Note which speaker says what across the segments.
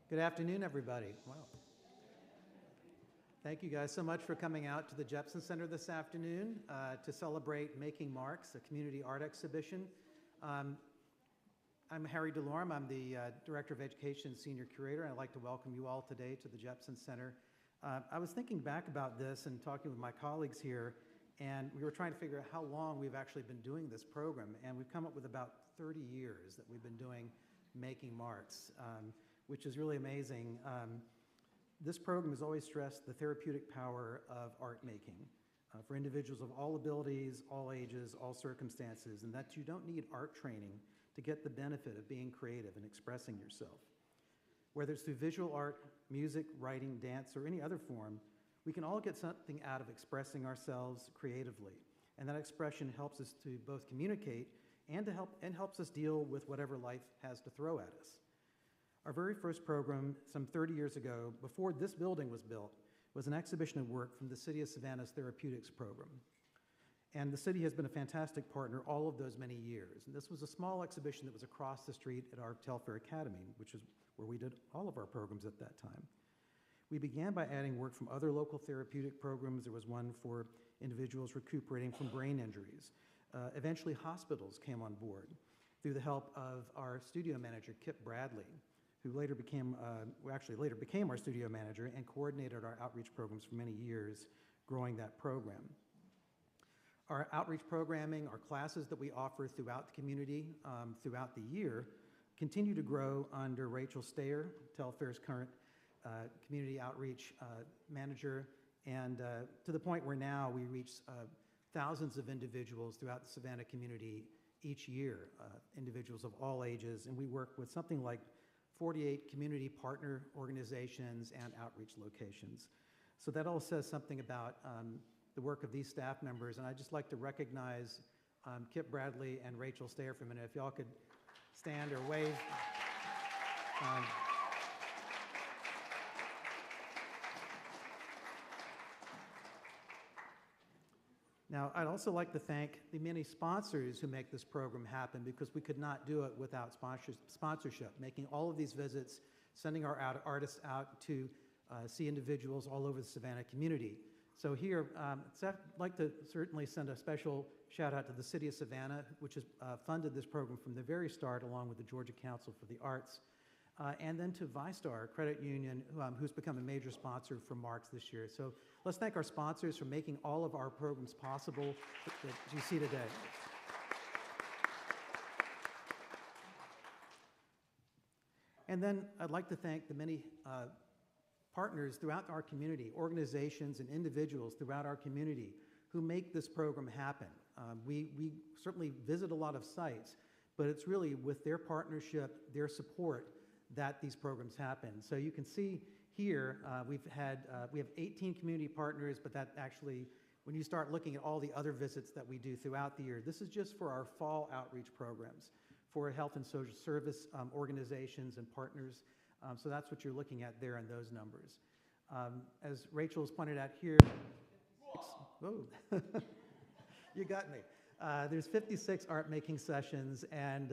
Speaker 1: Good afternoon, everybody. Wow. Thank you guys so much for coming out to the Jepson Center this afternoon to celebrate Making Marks, a community art exhibition. I'm Harry DeLorme. I'm the Director of Education and Senior Curator, and I'd like to welcome you all today to the Jepson Center. I was thinking back about this and talking with my colleagues here, and we were trying to figure out how long we've actually been doing this program, and we've come up with about 30 years that we've been doing Making Marks, which is really amazing. This program has always stressed the therapeutic power of art making for individuals of all abilities, all ages, all circumstances, and that you don't need art training to get the benefit of being creative and expressing yourself. Whether it's through visual art, music, writing, dance, or any other form, we can all get something out of expressing ourselves creatively, and that expression helps us to both communicate and helps us deal with whatever life has to throw at us. Our very first program, some 30 years ago, before this building was built, was an exhibition of work from the City of Savannah's Therapeutics program. And the city has been a fantastic partner all of those many years. And this was a small exhibition that was across the street at our Telfair Academy, which is where we did all of our programs at that time. We began by adding work from other local therapeutic programs. There was one for individuals recuperating from brain injuries. Eventually, hospitals came on board through the help of our studio manager, Kip Bradley, who later became our studio manager and coordinated our outreach programs for many years, growing that program. Our outreach programming, our classes that we offer throughout the community throughout the year, continue to grow under Rachel Stayer, Telfair's current community outreach manager, and to the point where now we reach thousands of individuals throughout the Savannah community each year, individuals of all ages, and we work with something like 48 community partner organizations and outreach locations. So that all says something about the work of these staff members, and I'd just like to recognize Kip Bradley and Rachel Stayer for a minute. If y'all could stand or wave. Now, I'd also like to thank the many sponsors who make this program happen, because we could not do it without sponsorship, making all of these visits, sending our artists out to see individuals all over the Savannah community. So here, I'd like to certainly send a special shout out to the City of Savannah, which has funded this program from the very start, along with the Georgia Council for the Arts, and then to ViStar Credit Union, who's become a major sponsor for Marks this year. So let's thank our sponsors for making all of our programs possible that you see today. And then I'd like to thank the many partners throughout our community, organizations and individuals throughout our community who make this program happen. We certainly visit a lot of sites, but it's really with their partnership, their support, that these programs happen. So you can see here, we have 18 community partners, but that actually, when you start looking at all the other visits that we do throughout the year, this is just for our fall outreach programs for health and social service organizations and partners. So that's what you're looking at there in those numbers. As Rachel's pointed out here, you got me. There's 56 art making sessions and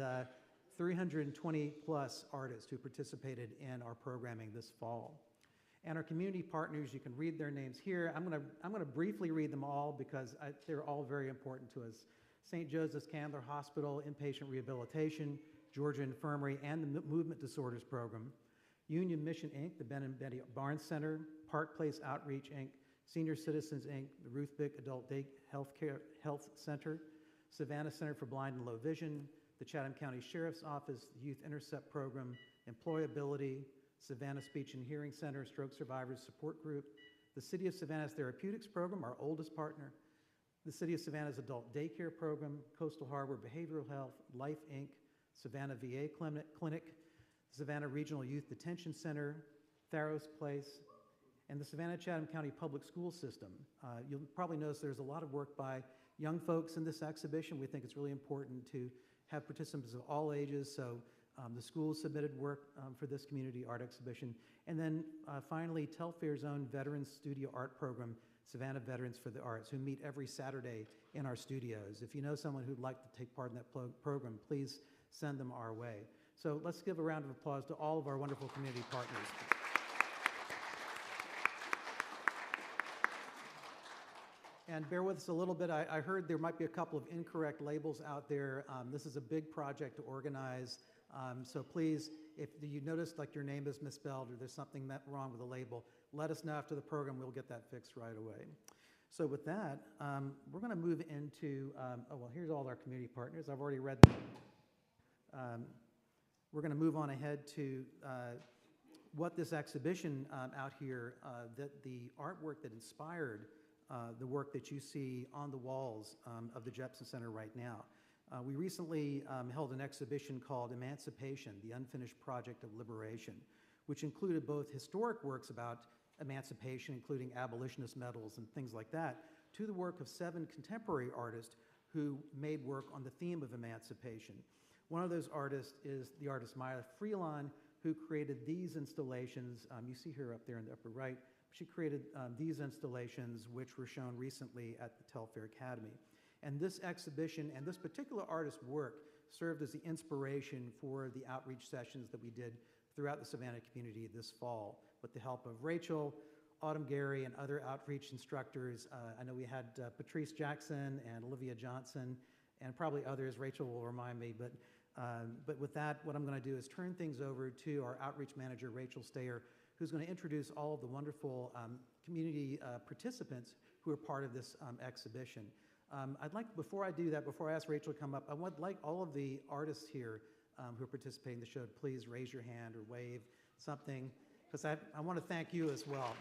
Speaker 1: 320 plus artists who participated in our programming this fall. And our community partners, you can read their names here. I'm gonna briefly read them all because they're all very important to us. St. Joseph's Candler Hospital, Inpatient Rehabilitation, Georgia Infirmary, and the Movement Disorders Program. Union Mission, Inc., the Ben and Betty Barnes Center, Park Place Outreach, Inc., Senior Citizens, Inc., the Ruth Bick Adult Day Health Center, Savannah Center for Blind and Low Vision, the Chatham County Sheriff's Office, the Youth Intercept Program, Employability, Savannah Speech and Hearing Center, Stroke Survivors Support Group, the City of Savannah's Therapeutics Program, our oldest partner, the City of Savannah's Adult Daycare Program, Coastal Harbor Behavioral Health, Life, Inc., Savannah VA Clinic, Savannah Regional Youth Detention Center, Tharos Place, and the Savannah Chatham County Public School System. You'll probably notice there's a lot of work by young folks in this exhibition. We think it's really important to have participants of all ages, so the schools submitted work for this community art exhibition. And then finally, Telfair's own Veterans Studio Art Program, Savannah Veterans for the Arts, who meet every Saturday in our studios. If you know someone who'd like to take part in that program, please send them our way. So let's give a round of applause to all of our wonderful community partners. And bear with us a little bit. I heard there might be a couple of incorrect labels out there. This is a big project to organize. So please, if you notice like your name is misspelled or there's something wrong with the label, let us know after the program. We'll get that fixed right away. So with that, we're going to move into, oh, well, here's all our community partners. I've already read them. We're going to move on ahead to what this exhibition out here, that the artwork that inspired the work that you see on the walls of the Jepson Center right now. We recently held an exhibition called Emancipation, the Unfinished Project of Liberation, which included both historic works about emancipation, including abolitionist medals and things like that, to the work of 7 contemporary artists who made work on the theme of emancipation. One of those artists is the artist Maya Freelon, who created these installations. You see her up there in the upper right. She created these installations, which were shown recently at the Telfair Academy. And this exhibition and this particular artist's work served as the inspiration for the outreach sessions that we did throughout the Savannah community this fall with the help of Rachel, Autumn Gary, and other outreach instructors. I know we had Patrice Jackson and Olivia Johnson and probably others. Rachel will remind me, but with that, what I'm going to do is turn things over to our outreach manager, Rachel Stayer, who's going to introduce all of the wonderful community participants who are part of this exhibition. I'd like, before I do that, before I ask Rachel to come up, I would like all of the artists here who are participating in the show to please raise your hand or wave something, because I want to thank you as well.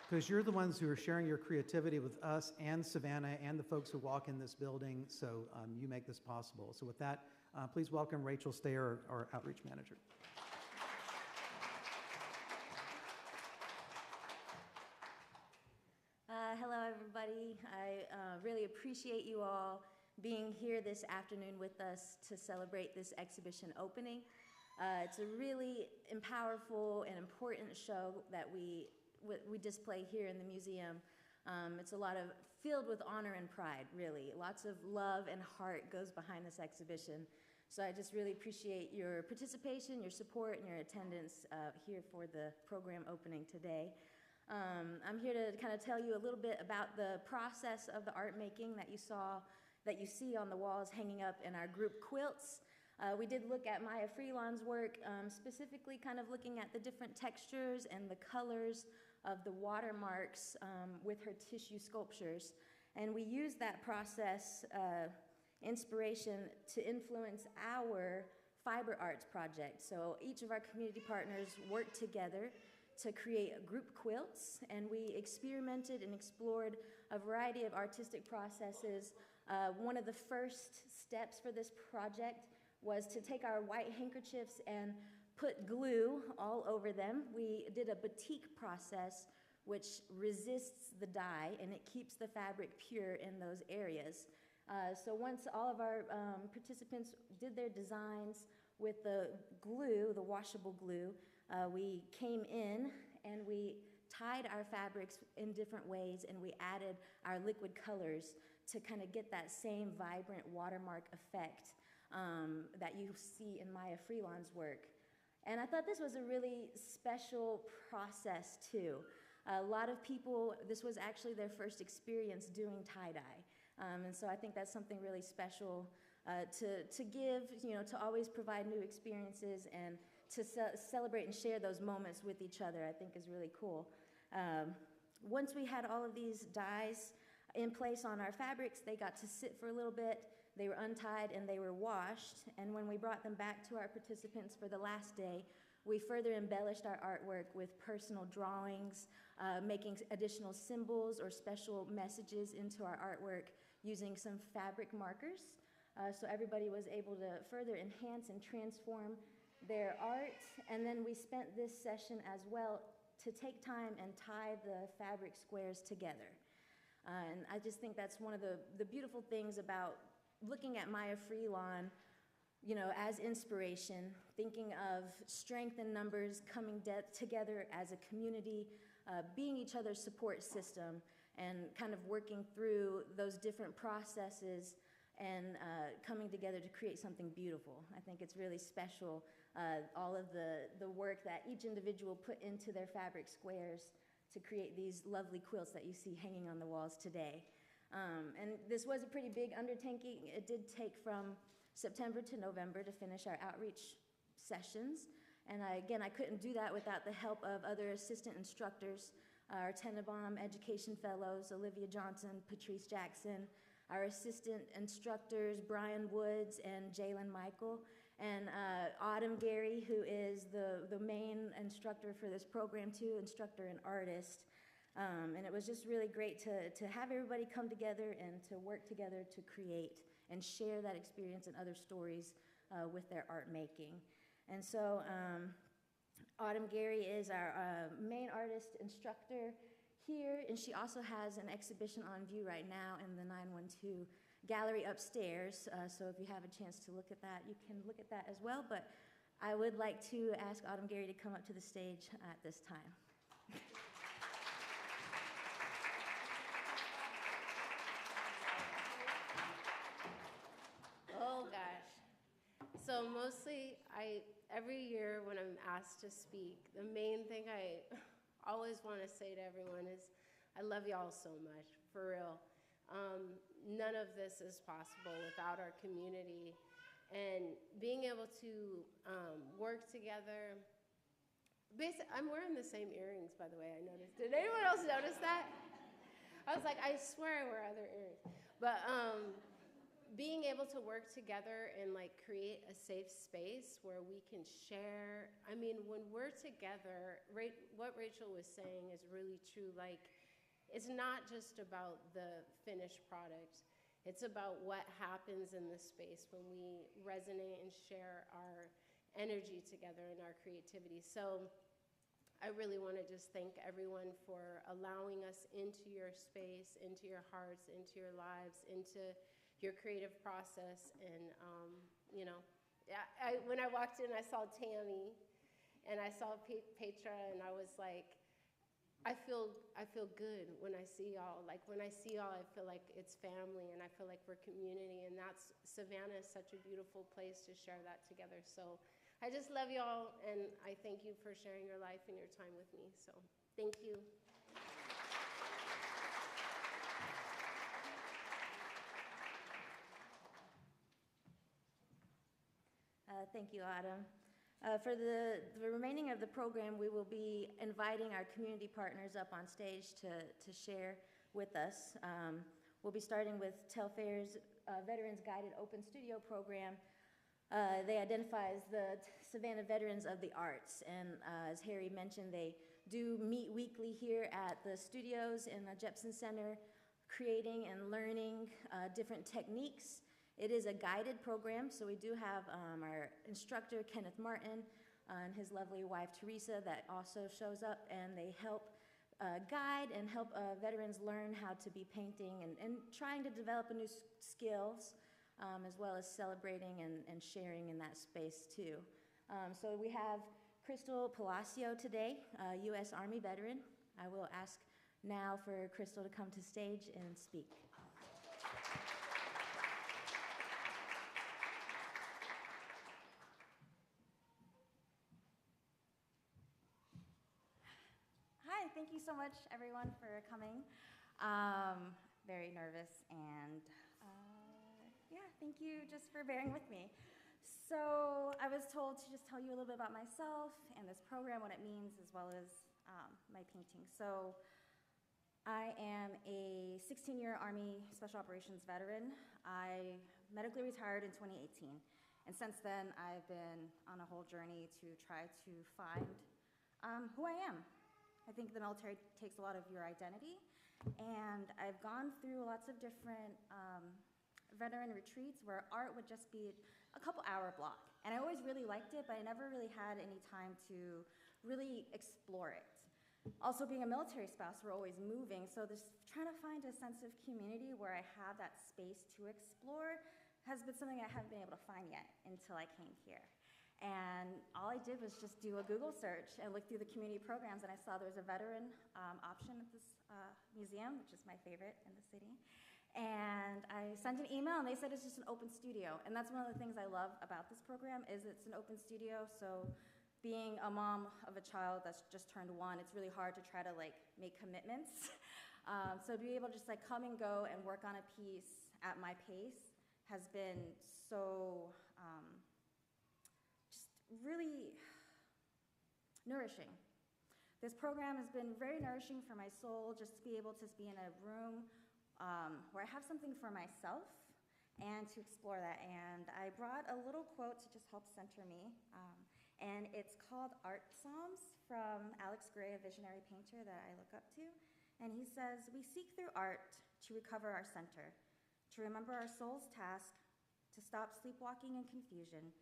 Speaker 1: Because you're the ones who are sharing your creativity with us and Savannah and the folks who walk in this building, so you make this possible. So with that, please welcome Rachel Stayer, our outreach manager.
Speaker 2: Hello, everybody. I really appreciate you all being here this afternoon with us to celebrate this exhibition opening. It's a really powerful and important show that we display here in the museum. It's a lot of filled with honor and pride, really. Lots of love and heart goes behind this exhibition. So I just really appreciate your participation, your support, and your attendance here for the program opening today. I'm here to kind of tell you a little bit about the process of the art making that you see on the walls hanging up in our group quilts. We did look at Maya Freelon's work, specifically kind of looking at the different textures and the colors of the watermarks with her tissue sculptures. And we used that process inspiration to influence our fiber arts project. So each of our community partners worked together to create group quilts, and we experimented and explored a variety of artistic processes. One of the first steps for this project was to take our white handkerchiefs and put glue all over them. We did a batik process which resists the dye and it keeps the fabric pure in those areas. So once all of our participants did their designs with the glue, the washable glue, we came in and we tied our fabrics in different ways, and we added our liquid colors to kind of get that same vibrant watermark effect that you see in Maya Freelon's work. And I thought this was a really special process too. A lot of people, this was actually their first experience doing tie-dye. And so I think that's something really special to give, to always provide new experiences and to celebrate and share those moments with each other, I think is really cool. Once we had all of these dyes in place on our fabrics, they got to sit for a little bit. They were untied and they were washed. And when we brought them back to our participants for the last day, we further embellished our artwork with personal drawings, making additional symbols or special messages into our artwork using some fabric markers. So everybody was able to further enhance and transform their art. And then we spent this session as well to take time and tie the fabric squares together. And I just think that's one of the beautiful things about looking at Maya Freelon, as inspiration, thinking of strength in numbers, coming together as a community, being each other's support system, and kind of working through those different processes and coming together to create something beautiful. I think it's really special, all of the work that each individual put into their fabric squares to create these lovely quilts that you see hanging on the walls today. And this was a pretty big undertaking. It did take from September to November to finish our outreach sessions. And again, I couldn't do that without the help of other assistant instructors, our Tenenbaum Education Fellows, Olivia Johnson, Patrice Jackson, our assistant instructors, Brian Woods and Jalen Michael, and Autumn Gary, who is the main instructor for this program too, instructor and artist. And it was just really great to have everybody come together and to work together to create and share that experience and other stories with their art making. And so Autumn Gary is our main artist instructor here, and she also has an exhibition on view right now in the 912 gallery upstairs. So if you have a chance to look at that, you can look at that as well. But I would like to ask Autumn Gary to come up to the stage at this time.
Speaker 3: Oh gosh. So mostly every year when I'm asked to speak, the main thing I always want to say to everyone is, I love y'all so much, for real. None of this is possible without our community. And being able to work together. I'm wearing the same earrings, by the way, I noticed. Did anyone else notice that? I was like, I swear I wear other earrings. But being able to work together and like create a safe space where we can share. I mean, when we're together, what Rachel was saying is really true. Like, it's not just about the finished product. It's about what happens in the space when we resonate and share our energy together and our creativity. So I really want to just thank everyone for allowing us into your space, into your hearts, into your lives, into your creative process. And, you know, when I walked in, I saw Tammy and I saw Petra, and I was like, I feel good when I see y'all. Like, when I see y'all, I feel like it's family, and I feel like we're community, and Savannah is such a beautiful place to share that together. So I just love y'all, and I thank you for sharing your life and your time with me. So thank you.
Speaker 2: Thank you, Autumn. For the remaining of the program, we will be inviting our community partners up on stage to share with us. We'll be starting with Telfair's Veterans Guided Open Studio program. They identify as the Savannah Veterans of the Arts, and as Harry mentioned, they do meet weekly here at the studios in the Jepson Center, creating and learning different techniques. It is a guided program, so we do have our instructor, Kenneth Martin, and his lovely wife, Teresa, that also shows up, and they help guide and help veterans learn how to be painting and trying to develop new skills, as well as celebrating and sharing in that space, too. So we have Crystal Palacio today, U.S. Army veteran. I will ask now for Crystal to come to stage and speak.
Speaker 4: Thank you so much, everyone, for coming. Very nervous, and yeah, thank you just for bearing with me. So I was told to just tell you a little bit about myself and this program, what it means, as well as my painting. So I am a 16-year Army Special Operations veteran. I medically retired in 2018, and since then I've been on a whole journey to try to find who I am. I think the military takes a lot of your identity, and I've gone through lots of different veteran retreats where art would just be a couple-hour block. And I always really liked it, but I never really had any time to really explore it. Also, being a military spouse, we're always moving, so this trying to find a sense of community where I have that space to explore has been something I haven't been able to find yet until I came here. And all I did was just do a Google search and look through the community programs, and I saw there was a veteran option at this Museum, which is my favorite in the city. And I sent an email, and they said it's just an open studio. And that's one of the things I love about this program is it's an open studio. So being a mom of a child that's just turned 1, it's really hard to try to like make commitments. So to be able to just like come and go and work on a piece at my pace has been so just really nourishing. This program has been very nourishing for my soul, just to be able to be in a room where I have something for myself and to explore that. And I brought a little quote to just help center me. And it's called Art Psalms from Alex Gray, a visionary painter that I look up to. And he says, "We seek through art to recover our center, to remember our soul's task, to stop sleepwalking in confusion,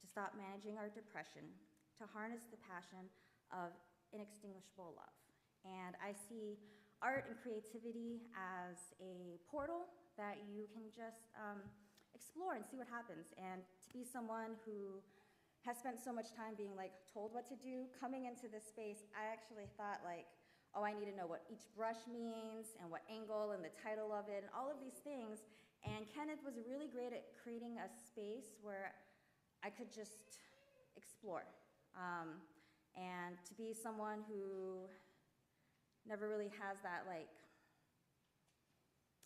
Speaker 4: to stop managing our depression, to harness the passion of inextinguishable love." And I see art and creativity as a portal that you can just explore and see what happens. And to be someone who has spent so much time being like told what to do, coming into this space, I actually thought like, oh, I need to know what each brush means and what angle and the title of it and all of these things. And Kenneth was really great at creating a space where I could just explore. And to be someone who never really has that like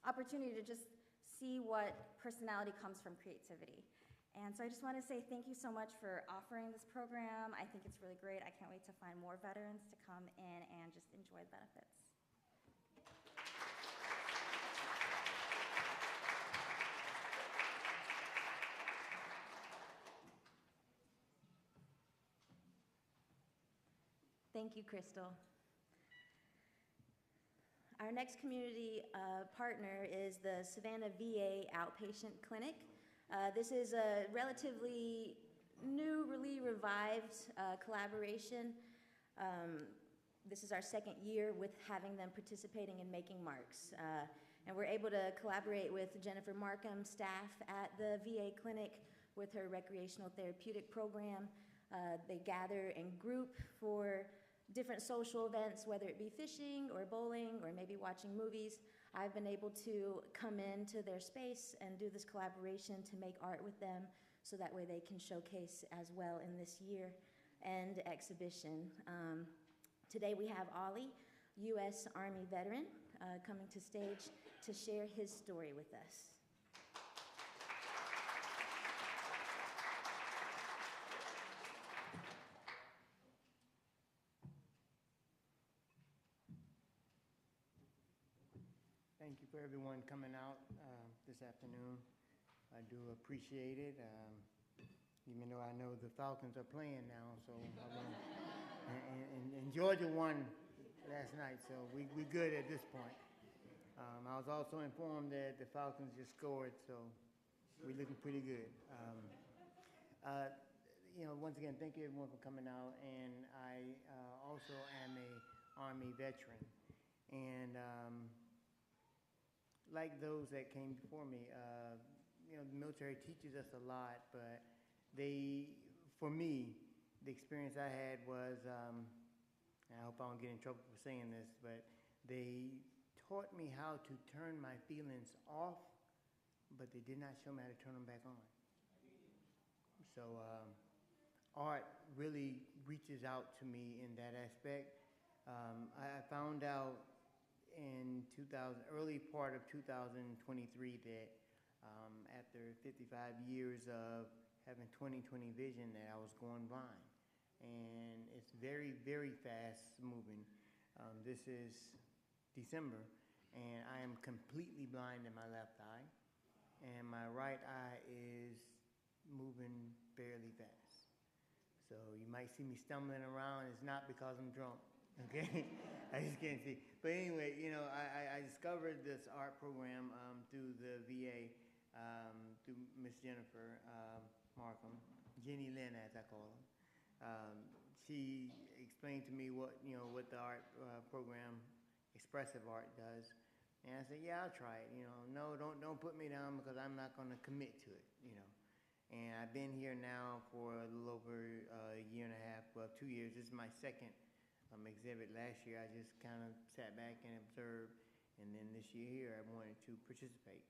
Speaker 4: opportunity to just see what personality comes from creativity. And so I just want to say thank you so much for offering this program. I think it's really great. I can't wait to find more veterans to come in and just enjoy the benefits.
Speaker 2: Thank you, Crystal. Our next community partner is the Savannah VA Outpatient Clinic. This is a relatively newly revived collaboration. This is our second year with having them participating in Making Marks. And we're able to collaborate with Jennifer Markham, staff at the VA clinic with her recreational therapeutic program. They gather in group for different social events, whether it be fishing or bowling or maybe watching movies. I've been able to come into their space and do this collaboration to make art with them so that way they can showcase as well in this year-end exhibition. Today we have Ollie, U.S. Army veteran, coming to stage to share his story with us.
Speaker 5: Thank you for everyone coming out this afternoon. I do appreciate it, even though I know the Falcons are playing now, so and Georgia won last night, so we good at this point. I was also informed that the Falcons just scored, so we're looking pretty good. Once again, thank you everyone for coming out, and I also am a Army veteran, and like those that came before me, the military teaches us a lot, but for me, the experience I had was, and I hope I don't get in trouble for saying this, but they taught me how to turn my feelings off, but they did not show me how to turn them back on. So art really reaches out to me in that aspect. I found out in early part of 2023 that after 55 years of having 20/20 vision that I was going blind. And it's very, very fast moving. This is December, and I am completely blind in my left eye, and my right eye is moving fairly fast. So you might see me stumbling around. It's not because I'm drunk. Okay, I just can't see. But anyway, I discovered this art program through the VA, through Miss Jennifer Markham, Jenny Lynn as I call her. She explained to me what the art program, expressive art, does, and I said, yeah, I'll try it. No, don't put me down because I'm not going to commit to it. And I've been here now for a little over a year and a half, well, 2 years. This is my second exhibit. Last year, I just kind of sat back and observed, and then this year here, I wanted to participate.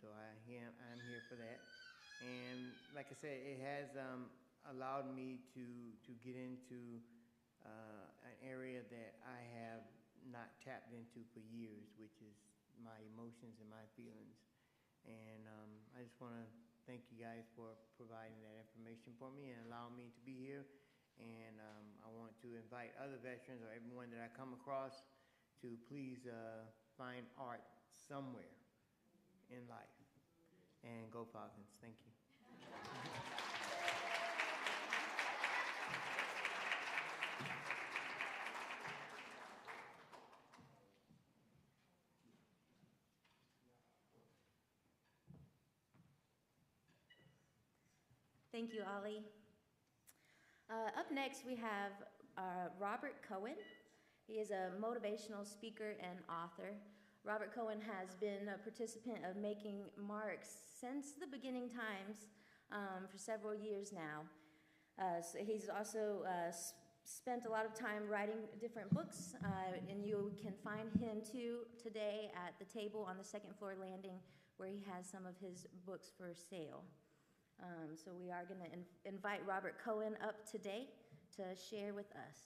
Speaker 5: So I'm here for that. And like I said, it has allowed me to get into an area that I have not tapped into for years, which is my emotions and my feelings. And I just want to thank you guys for providing that information for me and allowing me to be here. And I want to invite other veterans or everyone that I come across to please find art somewhere in life. And go Falcons. Thank you.
Speaker 2: Thank you, Ollie. Up next, we have Robert Cohen. He is a motivational speaker and author. Robert Cohen has been a participant of Making Marks since the beginning times for several years now. So he's also spent a lot of time writing different books, and you can find him too today at the table on the second floor landing where he has some of his books for sale. So we are going to invite Robert Cohen up today to share with us.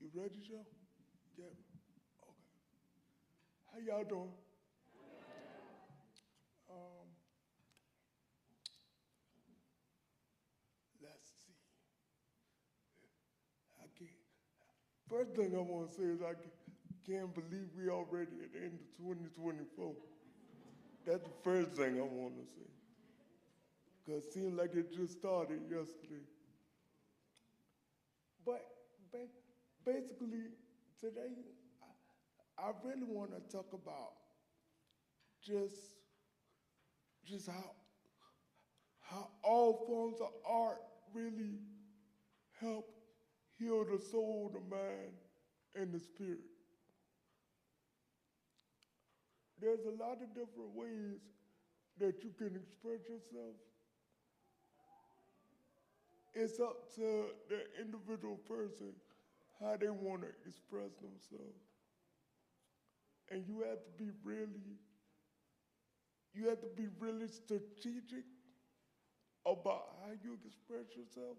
Speaker 6: You ready, Joe? Yeah. Okay. How y'all doing? Let's see. First thing I want to say is I can't believe we already at the end of 2024. That's the first thing I want to say. Because it seemed like it just started yesterday. But basically, today, I really want to talk about just how all forms of art really help heal the soul, the mind, and the spirit. There's a lot of different ways that you can express yourself. It's up to the individual person how they want to express themselves. And you have to be really strategic about how you express yourself.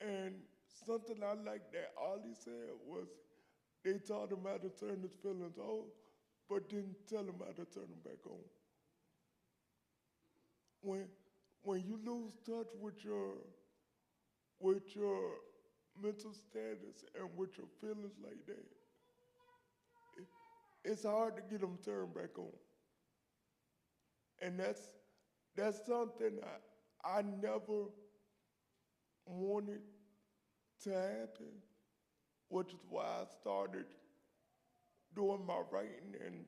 Speaker 6: And something I like that Ollie said was they taught him how to turn his feelings off, but didn't tell him how to turn them back on. When you lose touch with your mental status and with your feelings like that, it's hard to get them turned back on. And that's something I never wanted to happen, which is why I started doing my writing and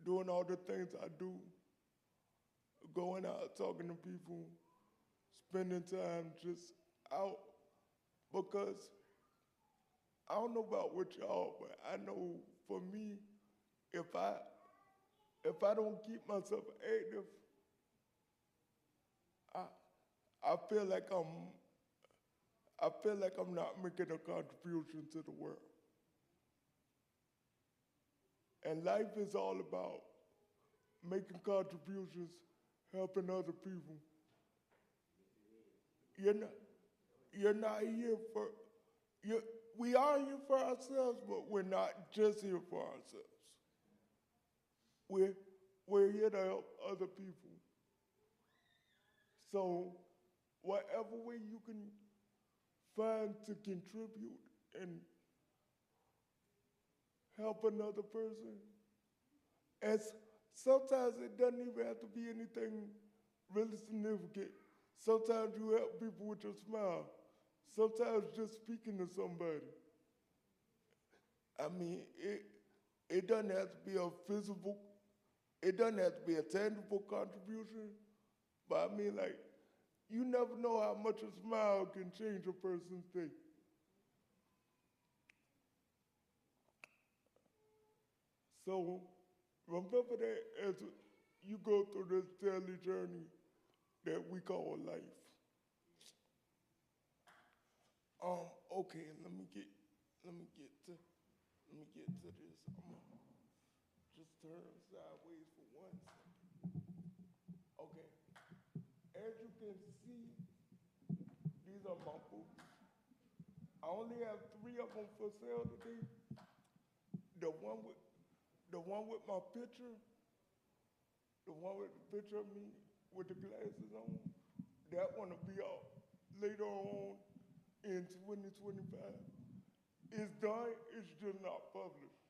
Speaker 6: doing all the things I do, going out, talking to people, spending time just out, because I don't know about what y'all, but I know for me, if I don't keep myself active, I feel like I'm not making a contribution to the world. And life is all about making contributions, helping other people. We are here for ourselves, but we're not just here for ourselves. We're here to help other people. So whatever way you can find to contribute and help another person, And sometimes it doesn't even have to be anything really significant. Sometimes you help people with your smile. Sometimes just speaking to somebody. I mean, it doesn't have to be a physical, it doesn't have to be a tangible contribution, but I mean, like, you never know how much a smile can change a person's day. So remember that as you go through this daily journey that we call life. Okay, let me get to this. I'm gonna just turn sideways for 1 second. Okay, as you can see, these are my boots. I only have 3 of them for sale today. The one with my picture, the one with the picture of me with the glasses on, that one will be out later on in 2025. It's done, it's just not published.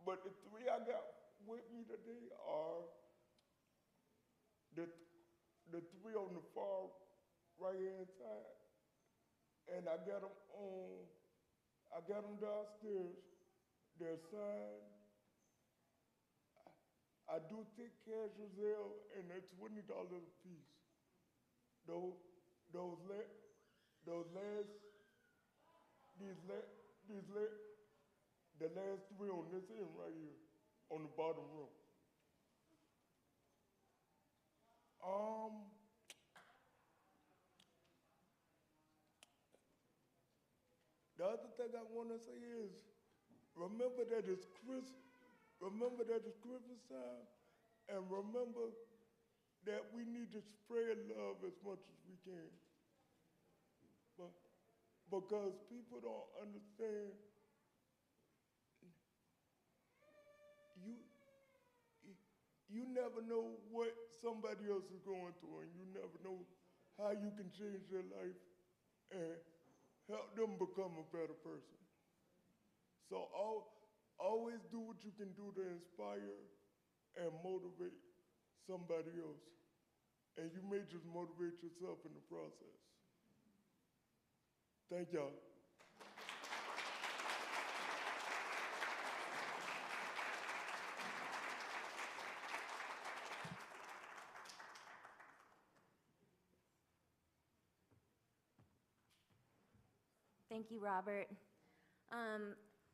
Speaker 6: But the 3 I got with me today are the 3 on the far right-hand side, and I got them downstairs. They're signed. I do take cash or Zelle, and they're $20 a piece. The last 3 on this end right here, on the bottom row. The other thing I want to say is, remember that it's Christmas time, and remember that we need to spread love as much as we can. But because people don't understand, you never know what somebody else is going through, and you never know how you can change their life and help them become a better person. So always do what you can do to inspire and motivate somebody else. And you may just motivate yourself in the process. Thank y'all.
Speaker 2: Thank you, Robert.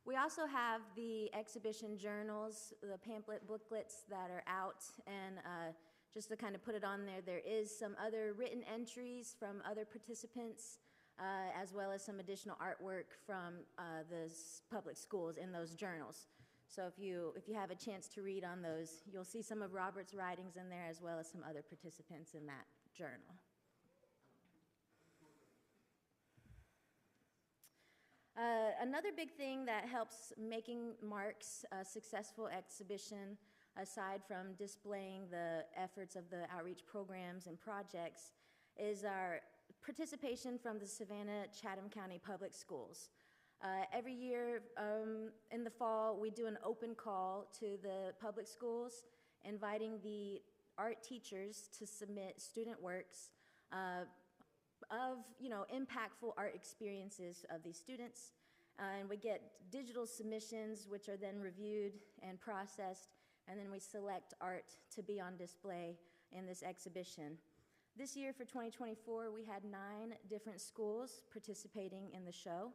Speaker 2: We also have the exhibition journals, the pamphlet booklets that are out, and just to kind of put it on there, there is some other written entries from other participants, as well as some additional artwork from the public schools in those journals. So if you have a chance to read on those, you'll see some of Robert's writings in there, as well as some other participants in that journal. Another big thing that helps making Marks a successful exhibition, aside from displaying the efforts of the outreach programs and projects, is our participation from the Savannah-Chatham County Public Schools. Every year in the fall, we do an open call to the public schools, inviting the art teachers to submit student works of impactful art experiences of these students. And we get digital submissions, which are then reviewed and processed, and then we select art to be on display in this exhibition. This year for 2024, we had 9 different schools participating in the show.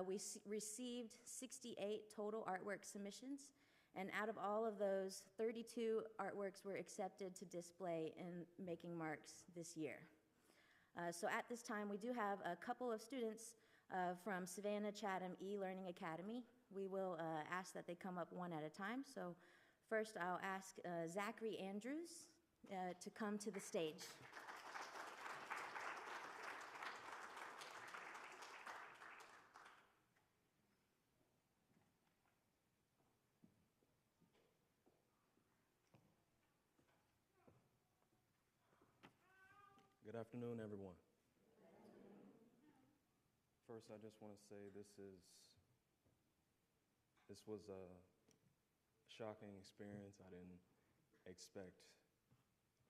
Speaker 2: We received 68 total artwork submissions, and out of all of those, 32 artworks were accepted to display in Making Marks this year. So at this time, we do have a couple of students from Savannah-Chatham E-Learning Academy. We will ask that they come up one at a time. So first, I'll ask Zachary Andrews to come to the stage.
Speaker 7: Good afternoon, everyone. First, I just want to say this was shocking experience. I didn't expect,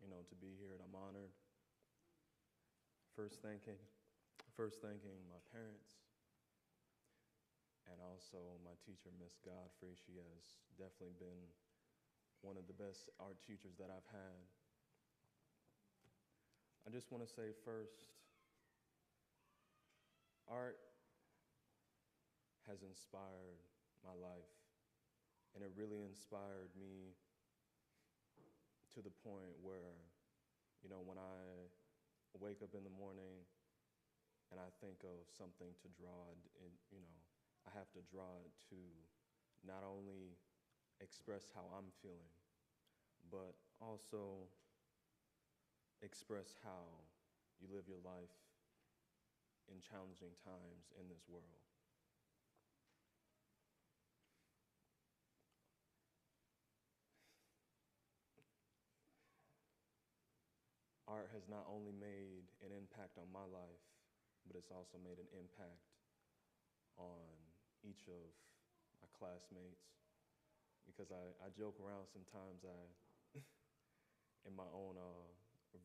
Speaker 7: to be here, and I'm honored. First thanking my parents, and also my teacher, Miss Godfrey. She has definitely been one of the best art teachers that I've had. I just want to say first, art has inspired my life, and it really inspired me to the point where, when I wake up in the morning and I think of something to draw, I have to draw it to not only express how I'm feeling, but also express how you live your life in challenging times in this world. Art has not only made an impact on my life, but it's also made an impact on each of my classmates. Because I joke around sometimes, in my own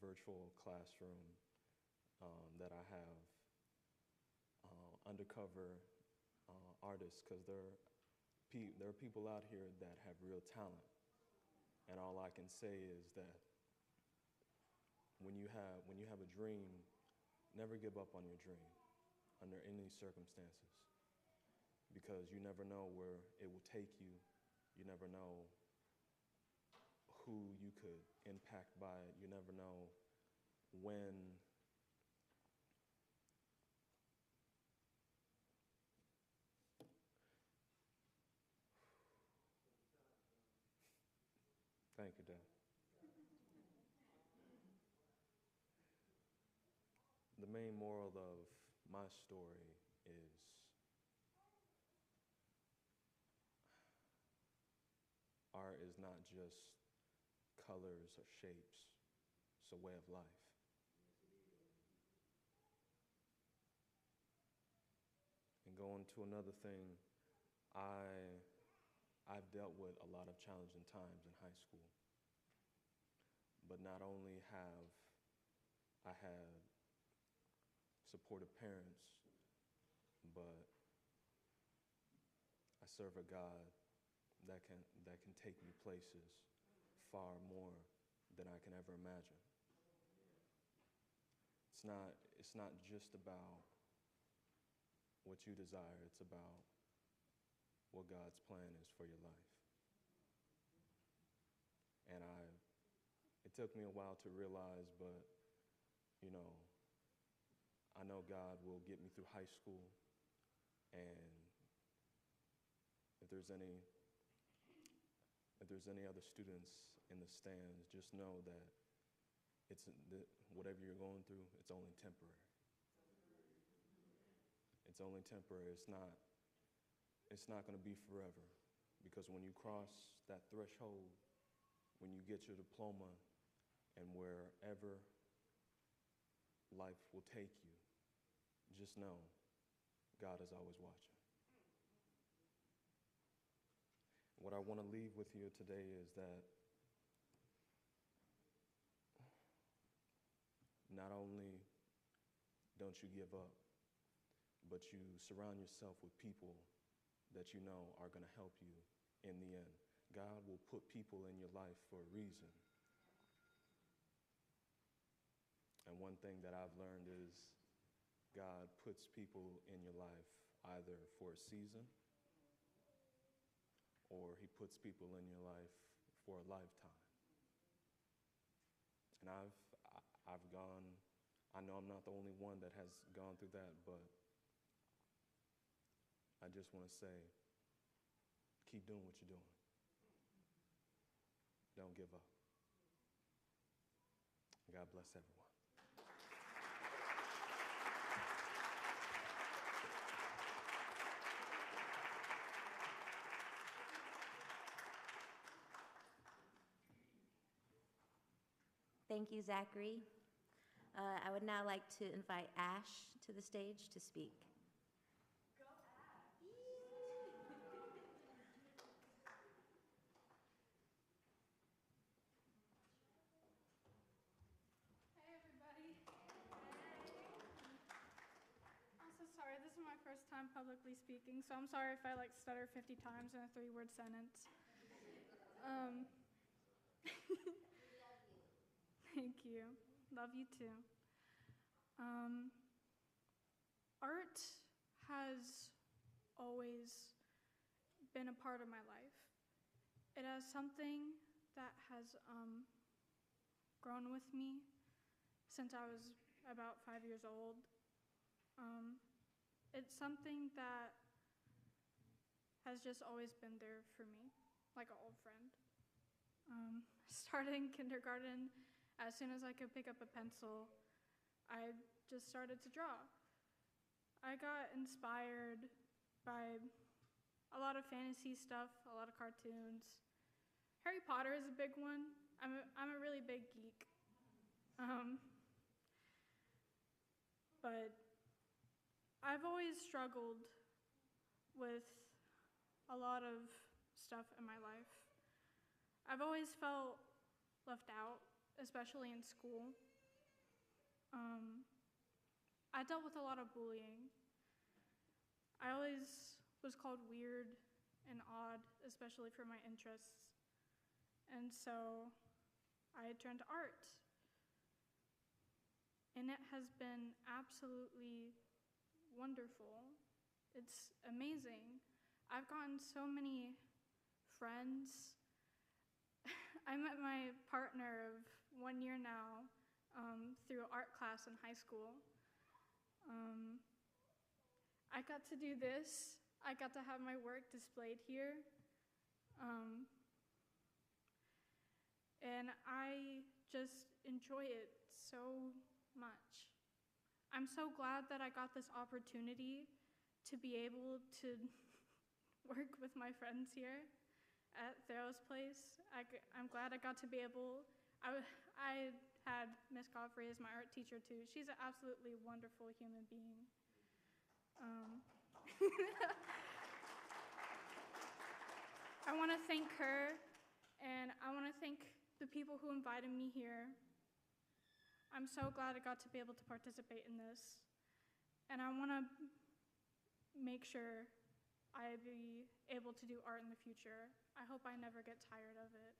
Speaker 7: virtual classroom that I have undercover artists, because there are people out here that have real talent. And all I can say is that when you have a dream, never give up on your dream under any circumstances, because you never know where it will take you. You never know who you could impact by it. You never know when Thank you, Dad. The main moral of my story is art is not just colors or shapes, it's a way of life. And going to another thing, I've dealt with a lot of challenging times in high school. But not only have I had supportive parents, but I serve a God that can take me places far more than I can ever imagine. It's not just about what you desire, it's about what God's plan is for your life. And it took me a while to realize, but I know God will get me through high school, and if there's any other students in the stands, just know that whatever you're going through, it's only temporary. It's only temporary. It's not going to be forever, because when you cross that threshold, when you get your diploma, and wherever life will take you, just know God is always watching. What I want to leave with you today is that not only don't you give up, but you surround yourself with people that you know are going to help you in the end. God will put people in your life for a reason. And one thing that I've learned is God puts people in your life either for a season, or he puts people in your life for a lifetime. And I've gone, I know I'm not the only one that has gone through that, but I just want to say, keep doing what you're doing. Don't give up. God bless everyone.
Speaker 2: Thank you, Zachary. I would now like to invite Ash to the stage to speak.
Speaker 8: first time publicly speaking, so I'm sorry if I like stutter 50 times in a 3-word sentence. Thank you. Love you too. Art has always been a part of my life. It has something that has grown with me since I was about 5 years old. It's something that has just always been there for me, like an old friend. Started in kindergarten, as soon as I could pick up a pencil, I just started to draw. I got inspired by a lot of fantasy stuff, a lot of cartoons. Harry Potter is a big one. I'm a really big geek. But I've always struggled with a lot of stuff in my life. I've always felt left out, especially in school. I dealt with a lot of bullying. I always was called weird and odd, especially for my interests. And so I turned to art. And it has been absolutely wonderful. It's amazing. I've gotten so many friends. I met my partner of 1 year now through art class in high school. I got to do this. I got to have my work displayed here. And I just enjoy it so much. I'm so glad that I got this opportunity to be able to work with my friends here at Theo's place. I'm glad I got to be able, I had Miss Godfrey as my art teacher too. She's an absolutely wonderful human being. I want to thank her, and I want to thank the people who invited me here. I'm so glad I got to be able to participate in this, and I want to make sure I be able to do art in the future. I hope I never get tired of it.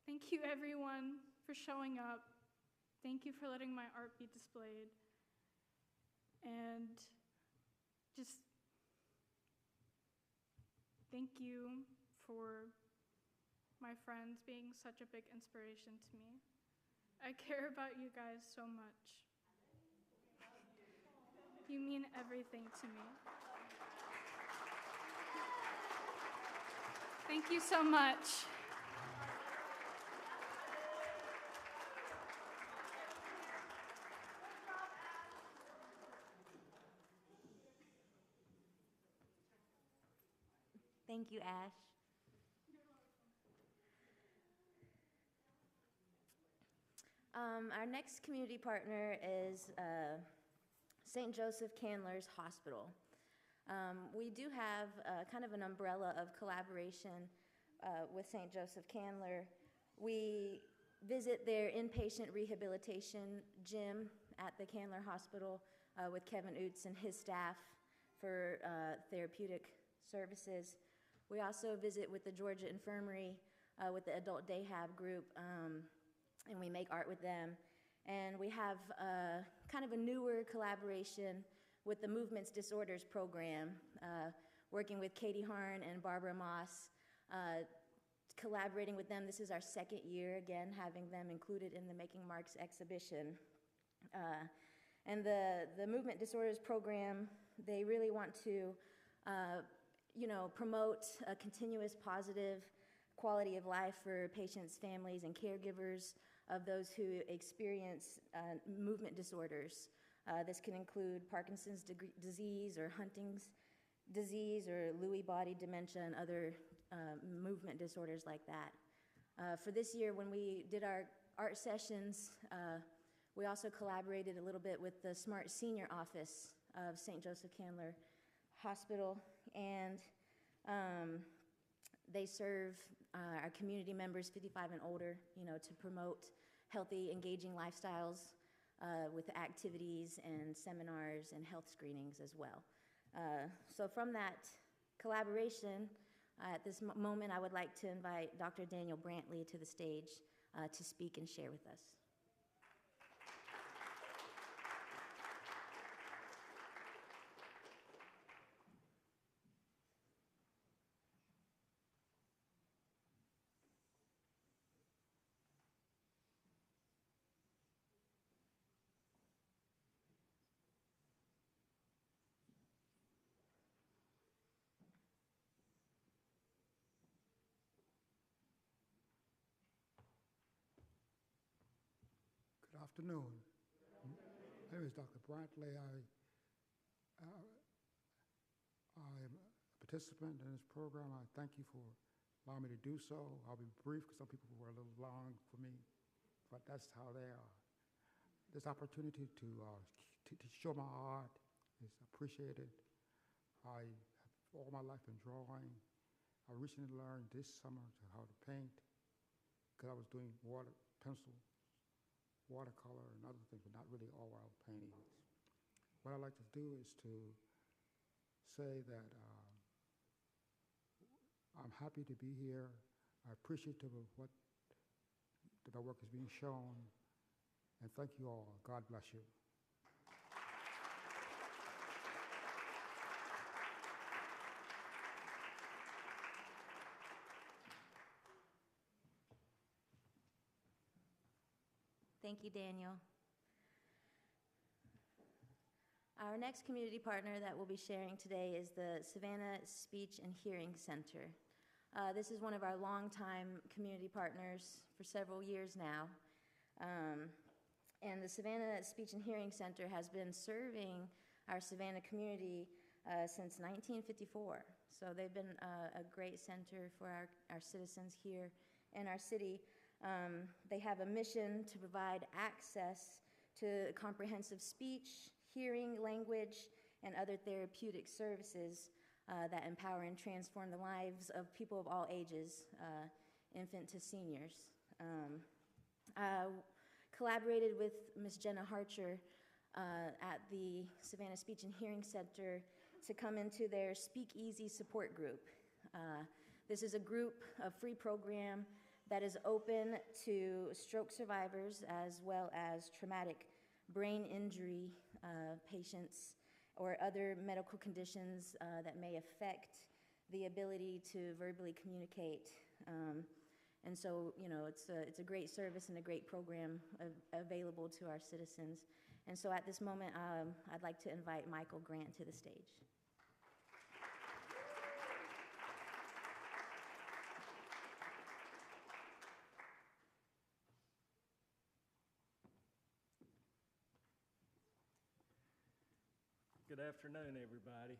Speaker 8: Thank you, everyone, for showing up. Thank you for letting my art be displayed. And just thank you for my friends being such a big inspiration to me. I care about you guys so much. You mean everything to me. Thank you so much.
Speaker 2: Thank you, Ash. Our next community partner is St. Joseph Candler's Hospital. We do have kind of an umbrella of collaboration with St. Joseph Candler. We visit their inpatient rehabilitation gym at the Candler Hospital with Kevin Oots and his staff for therapeutic services. We also visit with the Georgia Infirmary with the adult day hab group, and we make art with them. And we have kind of a newer collaboration with the Movements Disorders program, working with Katie Harn and Barbara Moss, collaborating with them. This is our second year, again, having them included in the Making Marks exhibition. And the Movement Disorders program, they really want to promote a continuous positive quality of life for patients, families, and caregivers of those who experience movement disorders. This can include Parkinson's disease or Huntington's disease or Lewy body dementia and other movement disorders like that. For this year, when we did our art sessions, we also collaborated a little bit with the Smart Senior Office of St. Joseph Candler Hospital, and they serve our community members 55 and older, to promote healthy, engaging lifestyles with activities and seminars and health screenings as well. So from that collaboration, at this moment, I would like to invite Dr. Daniel Brantley to the stage to speak and share with us.
Speaker 9: Good afternoon. My name is Dr. Brantley. I am a participant in this program. I thank you for allowing me to do so. I'll be brief because some people were a little long for me, but that's how they are. This opportunity to show my art is appreciated. I have all my life been drawing. I recently learned this summer how to paint because I was doing pencil, watercolor, and other things, but not really oil paintings. What I'd like to do is to say that I'm happy to be here. I'm appreciative of what that my work is being shown, and thank you all. God bless you.
Speaker 2: Thank you, Daniel. Our next community partner that we'll be sharing today is the Savannah Speech and Hearing Center. This is one of our longtime community partners for several years now. And the Savannah Speech and Hearing Center has been serving our Savannah community since 1954. So they've been a great center for our citizens here in our city. They have a mission to provide access to comprehensive speech, hearing, language, and other therapeutic services that empower and transform the lives of people of all ages, infant to seniors. Collaborated with Ms. Jenna Harcher at the Savannah Speech and Hearing Center to come into their Speak Easy support group. This is a group, a free program that is open to stroke survivors as well as traumatic brain injury patients or other medical conditions that may affect the ability to verbally communicate. And so, you know, it's a great service and a great program available to our citizens. And so at this moment, I'd like to invite Michael Grant to the stage.
Speaker 10: Good afternoon, everybody.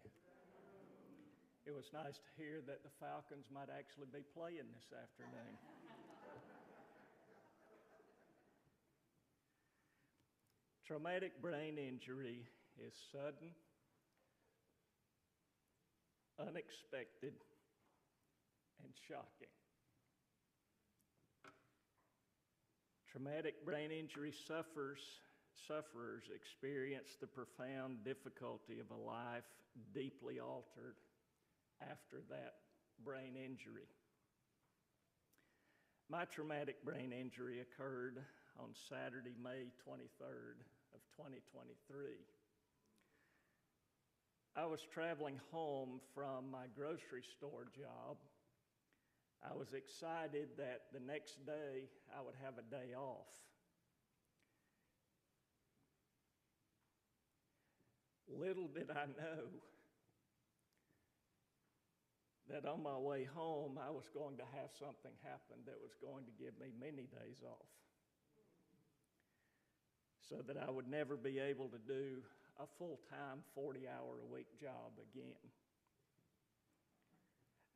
Speaker 10: It was nice to hear that the Falcons might actually be playing this afternoon. Traumatic brain injury is sudden, unexpected, and shocking. Traumatic brain injury sufferers experience the profound difficulty of a life deeply altered after that brain injury. My traumatic brain injury occurred on Saturday, May 23rd of 2023. I was traveling home from my grocery store job. I was excited that the next day I would have a day off. Little did I know that on my way home I was going to have something happen that was going to give me many days off, so that I would never be able to do a full-time 40-hour-a-week job again.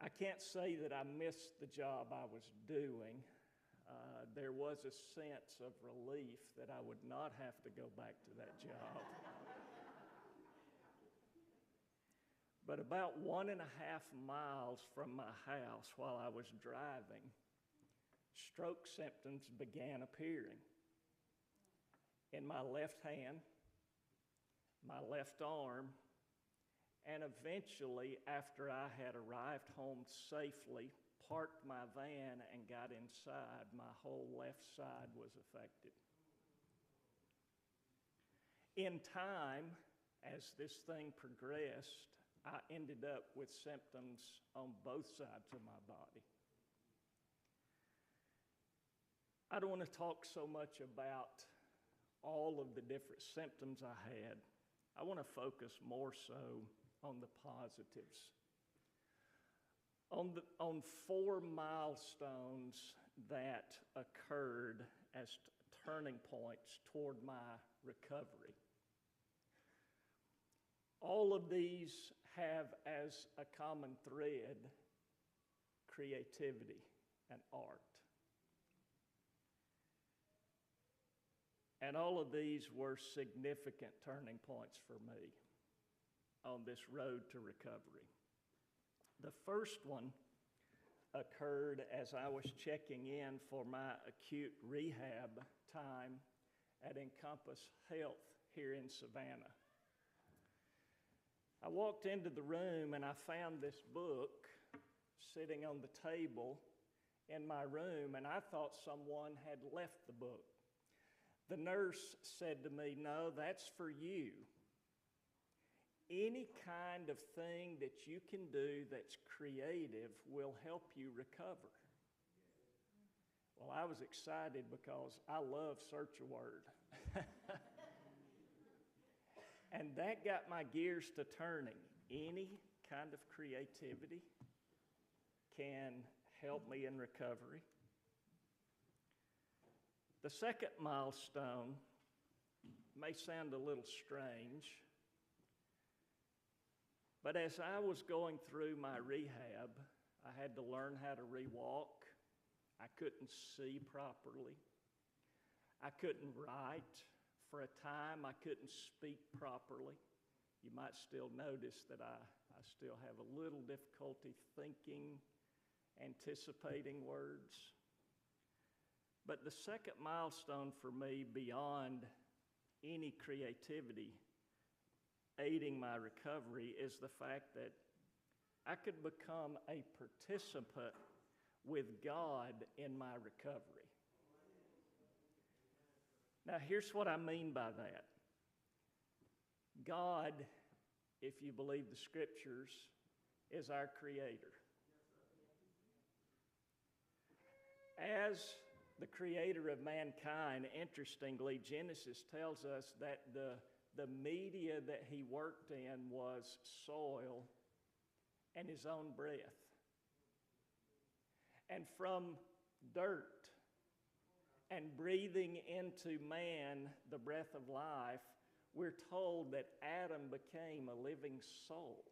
Speaker 10: I can't say that I missed the job I was doing. There was a sense of relief that I would not have to go back to that job. But about 1.5 miles from my house while I was driving, stroke symptoms began appearing. in my left hand, my left arm, and eventually, after I had arrived home safely, parked my van and got inside, my whole left side was affected. In time, as this thing progressed, I ended up with symptoms on both sides of my body. I don't want to talk so much about all of the different symptoms I had. I want to focus more so on the positives. On 4 milestones that occurred as turning points toward my recovery. All of these have as a common thread creativity and art. And all of these were significant turning points for me on this road to recovery. The first one occurred as I was checking in for my acute rehab time at Encompass Health here in Savannah. I walked into the room and I found this book sitting on the table in my room, and I thought someone had left the book. The nurse said to me, "No, that's for you. Any kind of thing that you can do that's creative will help you recover." Well, I was excited because I love search a word. And that got my gears to turning. Any kind of creativity can help me in recovery. The second milestone may sound a little strange, but as I was going through my rehab, I had to learn how to rewalk. I couldn't see properly. I couldn't write. For a time, I couldn't speak properly. You might still notice that I still have a little difficulty thinking, anticipating words. But the second milestone for me, beyond any creativity aiding my recovery, is the fact that I could become a participant with God in my recovery. Now, here's what I mean by that. God, if you believe the scriptures, is our creator. As the creator of mankind, interestingly, Genesis tells us that the media that he worked in was soil and his own breath. And from dirt and breathing into man the breath of life, we're told that Adam became a living soul.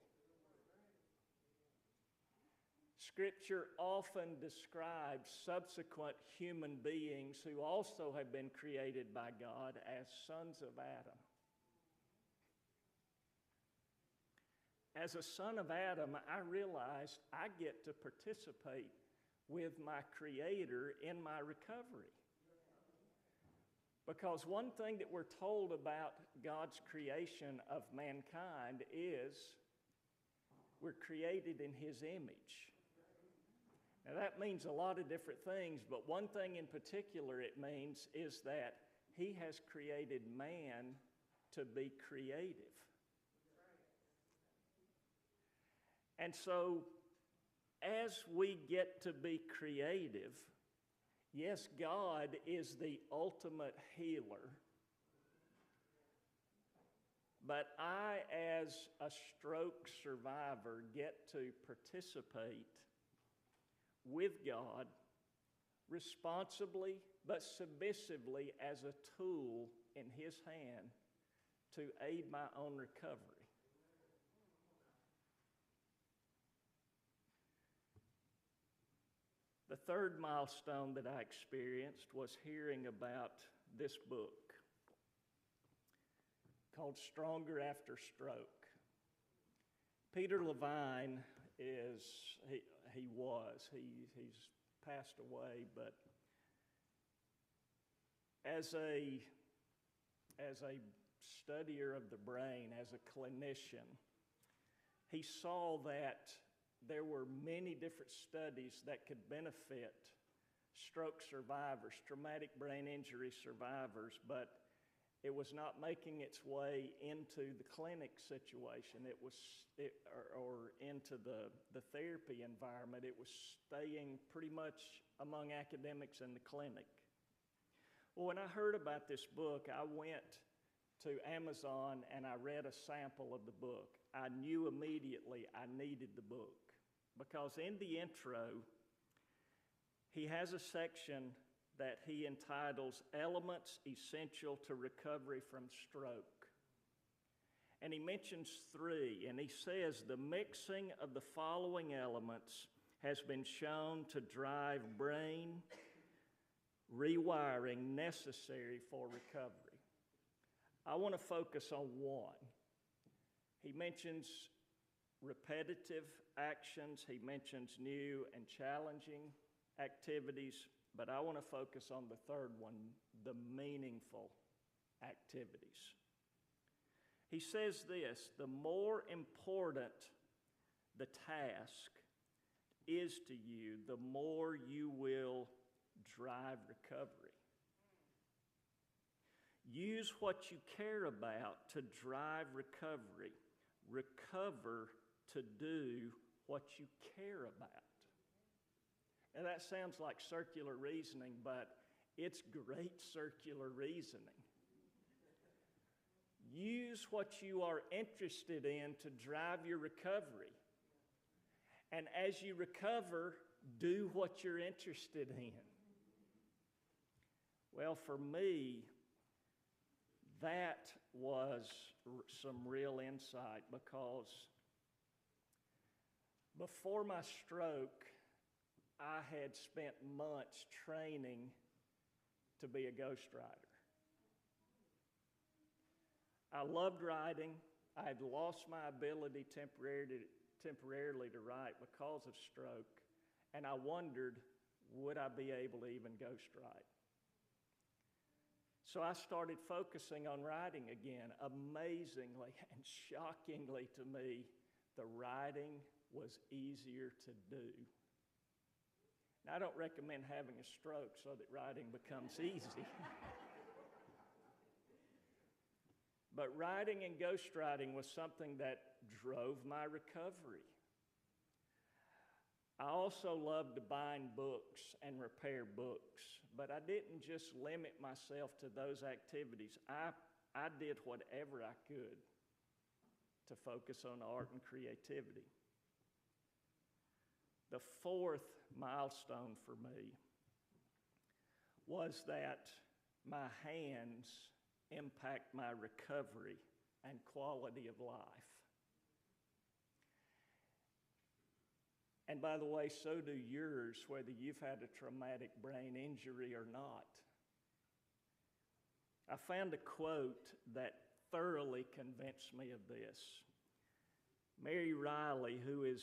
Speaker 10: Scripture often describes subsequent human beings who also have been created by God as sons of Adam. As a son of Adam, I realized I get to participate with my Creator in my recovery. Because one thing that we're told about God's creation of mankind is we're created in His image. Now that means a lot of different things, but one thing in particular it means is that He has created man to be creative. And so, as we get to be creative, yes, God is the ultimate healer, but I, as a stroke survivor, get to participate with God responsibly but submissively as a tool in His hand to aid my own recovery. The third milestone that I experienced was hearing about this book called Stronger After Stroke. Peter Levine he's passed away, but as a as a studier of the brain, as a clinician, he saw that there were many different studies that could benefit stroke survivors, traumatic brain injury survivors, but it was not making its way into the clinic situation. Or into the therapy environment. It was staying pretty much among academics in the clinic. Well, when I heard about this book, I went to Amazon and I read a sample of the book. I knew immediately I needed the book because in the intro, he has a section that he entitles Elements Essential to Recovery from Stroke. And he mentions 3, and he says the mixing of the following elements has been shown to drive brain rewiring necessary for recovery. I want to focus on 1. He mentions repetitive actions, he mentions new and challenging activities, but I want to focus on the 3rd one, the meaningful activities. He says this: the more important the task is to you, the more you will drive recovery. Use what you care about to drive recovery. Recover to do what you care about. Now that sounds like circular reasoning, but it's great circular reasoning. Use what you are interested in to drive your recovery. And as you recover, do what you're interested in. Well, for me, that was some real insight because before my stroke, I had spent months training to be a ghostwriter. I loved writing. I had lost my ability temporarily to write because of stroke, and I wondered, would I be able to even ghostwrite? So I started focusing on writing again. Amazingly and shockingly to me, the writing was easier to do. Now, I don't recommend having a stroke so that writing becomes easy. But writing and ghostwriting was something that drove my recovery. I also loved to bind books and repair books, but I didn't just limit myself to those activities. I did whatever I could to focus on art and creativity. The 4th milestone for me was that my hands impact my recovery and quality of life. And by the way, so do yours, whether you've had a traumatic brain injury or not. I found a quote that thoroughly convinced me of this. Mary Riley, who is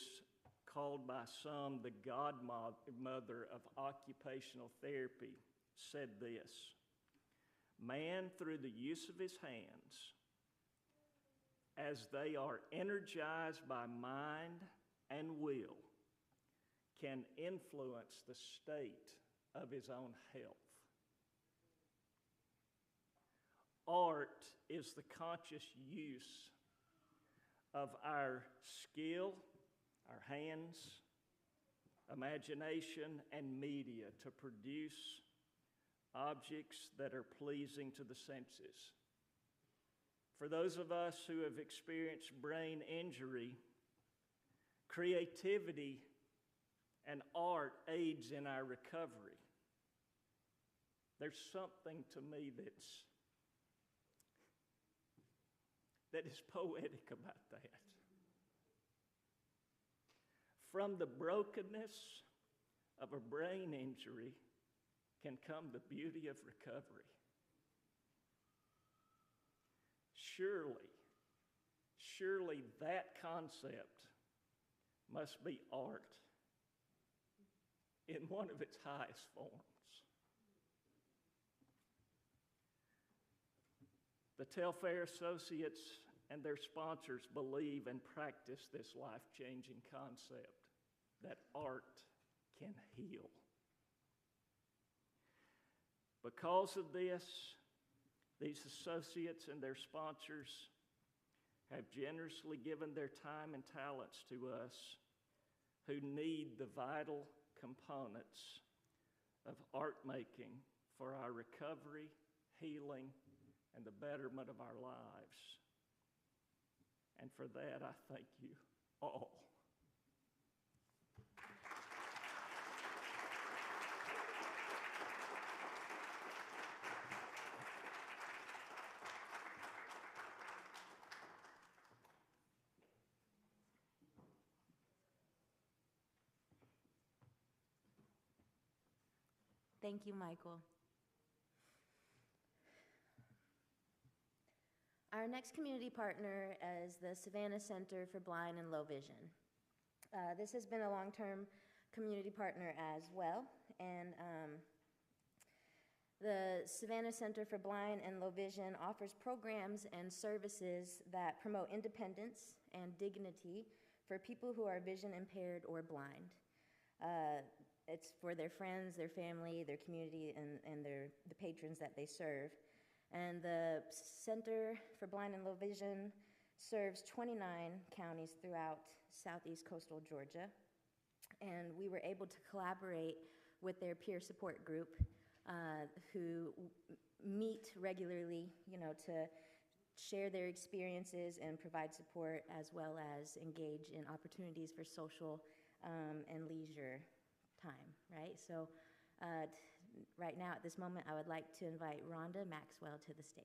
Speaker 10: called by some the godmother of occupational therapy, said this: man, through the use of his hands, as they are energized by mind and will, can influence the state of his own health. Art is the conscious use of our skill, our hands, imagination, and media to produce objects that are pleasing to the senses. For those of us who have experienced brain injury, creativity and art aids in our recovery. There's something to me that is poetic about that. From the brokenness of a brain injury can come the beauty of recovery. Surely that concept must be art in one of its highest forms. The Telfair associates and their sponsors believe and practice this life-changing concept that art can heal. Because of this, these associates and their sponsors have generously given their time and talents to us who need the vital components of art making for our recovery, healing, and the betterment of our lives. And for that, I thank you all.
Speaker 2: Thank you, Michael. Our next community partner is the Savannah Center for Blind and Low Vision. This has been a long-term community partner as well, and the Savannah Center for Blind and Low Vision offers programs and services that promote independence and dignity for people who are vision impaired or blind. It's for their friends, their family, their community, and the patrons that they serve. And the Center for Blind and Low Vision serves 29 counties throughout southeast coastal Georgia. And we were able to collaborate with their peer support group who meet regularly, to share their experiences and provide support, as well as engage in opportunities for social and leisure time, right? So right now, at this moment, I would like to invite Rhonda Maxwell to the stage.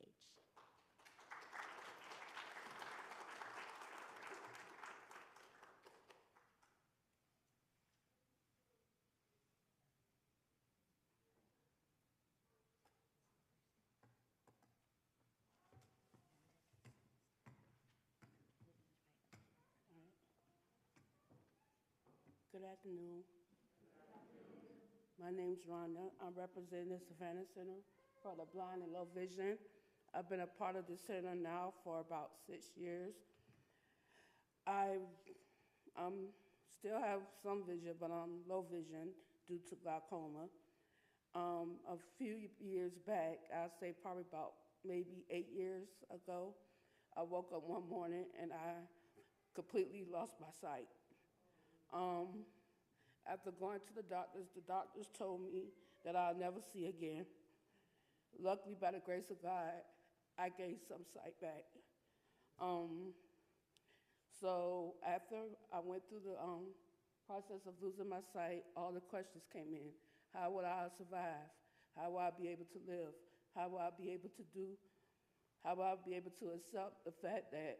Speaker 11: Good afternoon. My name's Rhonda. I'm representing the Savannah Center for the Blind and Low Vision. I've been a part of the center now for about 6 years. I still have some vision, but I'm low vision due to glaucoma. A few years back, I'd say probably about maybe 8 years ago, I woke up one morning and I completely lost my sight. After going to the doctors told me that I'll never see again. Luckily, by the grace of God, I gained some sight back. So after I went through the process of losing my sight, all the questions came in. How would I survive? How will I be able to live? How will I be able to how will I be able to accept the fact that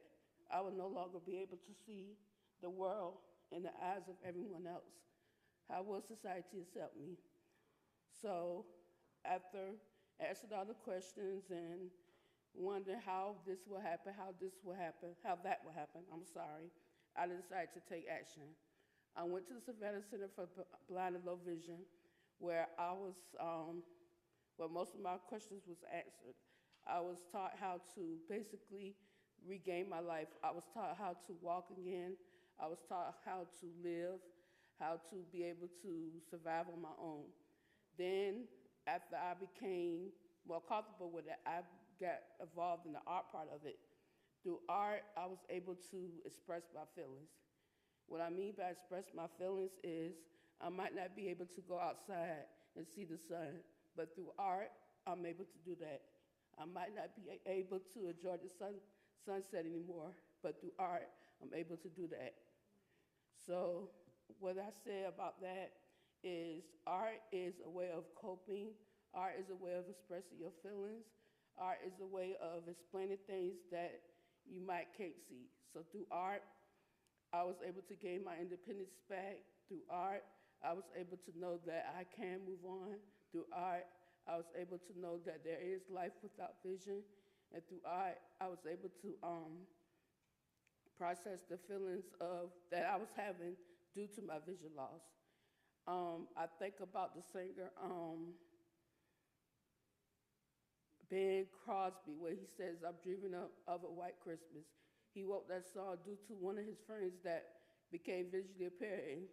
Speaker 11: I will no longer be able to see the world in the eyes of everyone else? How will society accept me? So after answering all the questions and wondering how this will happen, how that will happen, I decided to take action. I went to the Savannah Center for Blind and Low Vision, where where most of my questions was answered. I was taught how to basically regain my life. I was taught how to walk again. I was taught how to live, how to be able to survive on my own. Then, after I became more comfortable with it, I got involved in the art part of it. Through art, I was able to express my feelings. What I mean by express my feelings is I might not be able to go outside and see the sun, but through art, I'm able to do that. I might not be able to enjoy the sunset anymore, but through art, I'm able to do that. So what I say about that is art is a way of coping. Art is a way of expressing your feelings. Art is a way of explaining things that you might can't see. So through art, I was able to gain my independence back. Through art, I was able to know that I can move on. Through art, I was able to know that there is life without vision. And through art, I was able to process the feelings that I was having due to my vision loss. I think about the singer Ben Crosby, where he says, "I'm dreaming of a white Christmas." He wrote that song due to one of his friends that became visually impaired,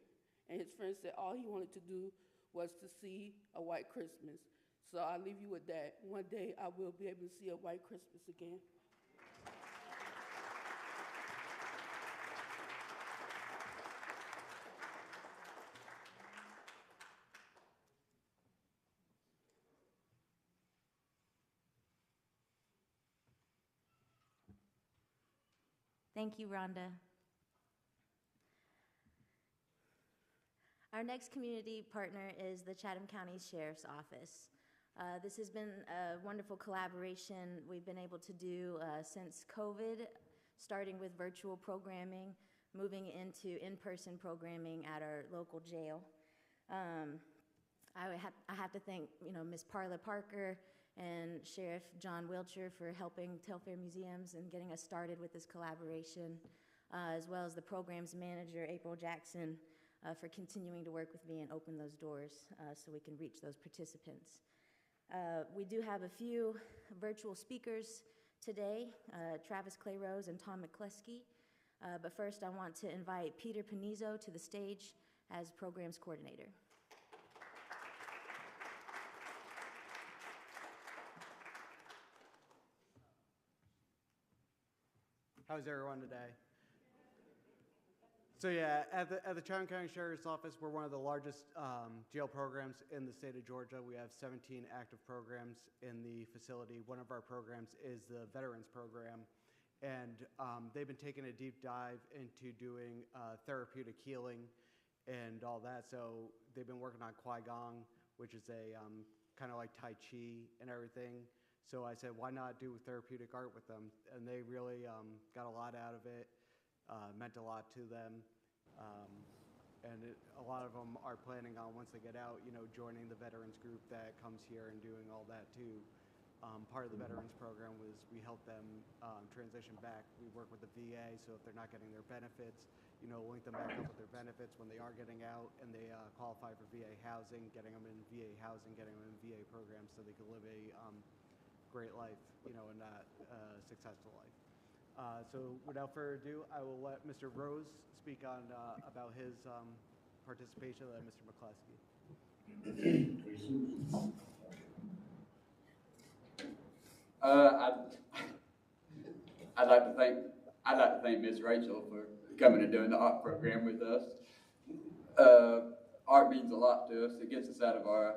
Speaker 11: and his friend said all he wanted to do was to see a white Christmas. So I leave you with that. One day I will be able to see a white Christmas again.
Speaker 2: Thank you, Rhonda. Our next community partner is the Chatham County Sheriff's Office. This has been a wonderful collaboration we've been able to do since COVID, starting with virtual programming, moving into in-person programming at our local jail. I have to thank, Ms. Parla Parker and Sheriff John Wiltshire for helping Telfair Museums and getting us started with this collaboration, as well as the program's manager, April Jackson, for continuing to work with me and open those doors so we can reach those participants. We do have a few virtual speakers today, Travis Clayrose and Tom McCleskey. But first I want to invite Peter Panizzo to the stage as programs coordinator.
Speaker 12: How's everyone today? So yeah, at the Chatham County Sheriff's Office, we're one of the largest jail programs in the state of Georgia. We have 17 active programs in the facility. One of our programs is the Veterans Program, and they've been taking a deep dive into doing therapeutic healing and all that. So they've been working on Qigong, which is a kind of like Tai Chi and everything. So I said, why not do therapeutic art with them? And they really got a lot out of it, meant a lot to them. A lot of them are planning on, once they get out, joining the veterans group that comes here and doing all that too. Part of the veterans program was we help them transition back. We work with the VA, so if they're not getting their benefits, link them back up with their benefits when they are getting out and they qualify for VA housing, getting them in VA housing, getting them in VA programs so they can live a great life, and a successful life. So without further ado, I will let Mr. Rose speak on about his participation and Mr. McCleskey.
Speaker 13: I'd like to thank Ms. Rachel for coming and doing the art program with us. Art means a lot to us. It gets us out of our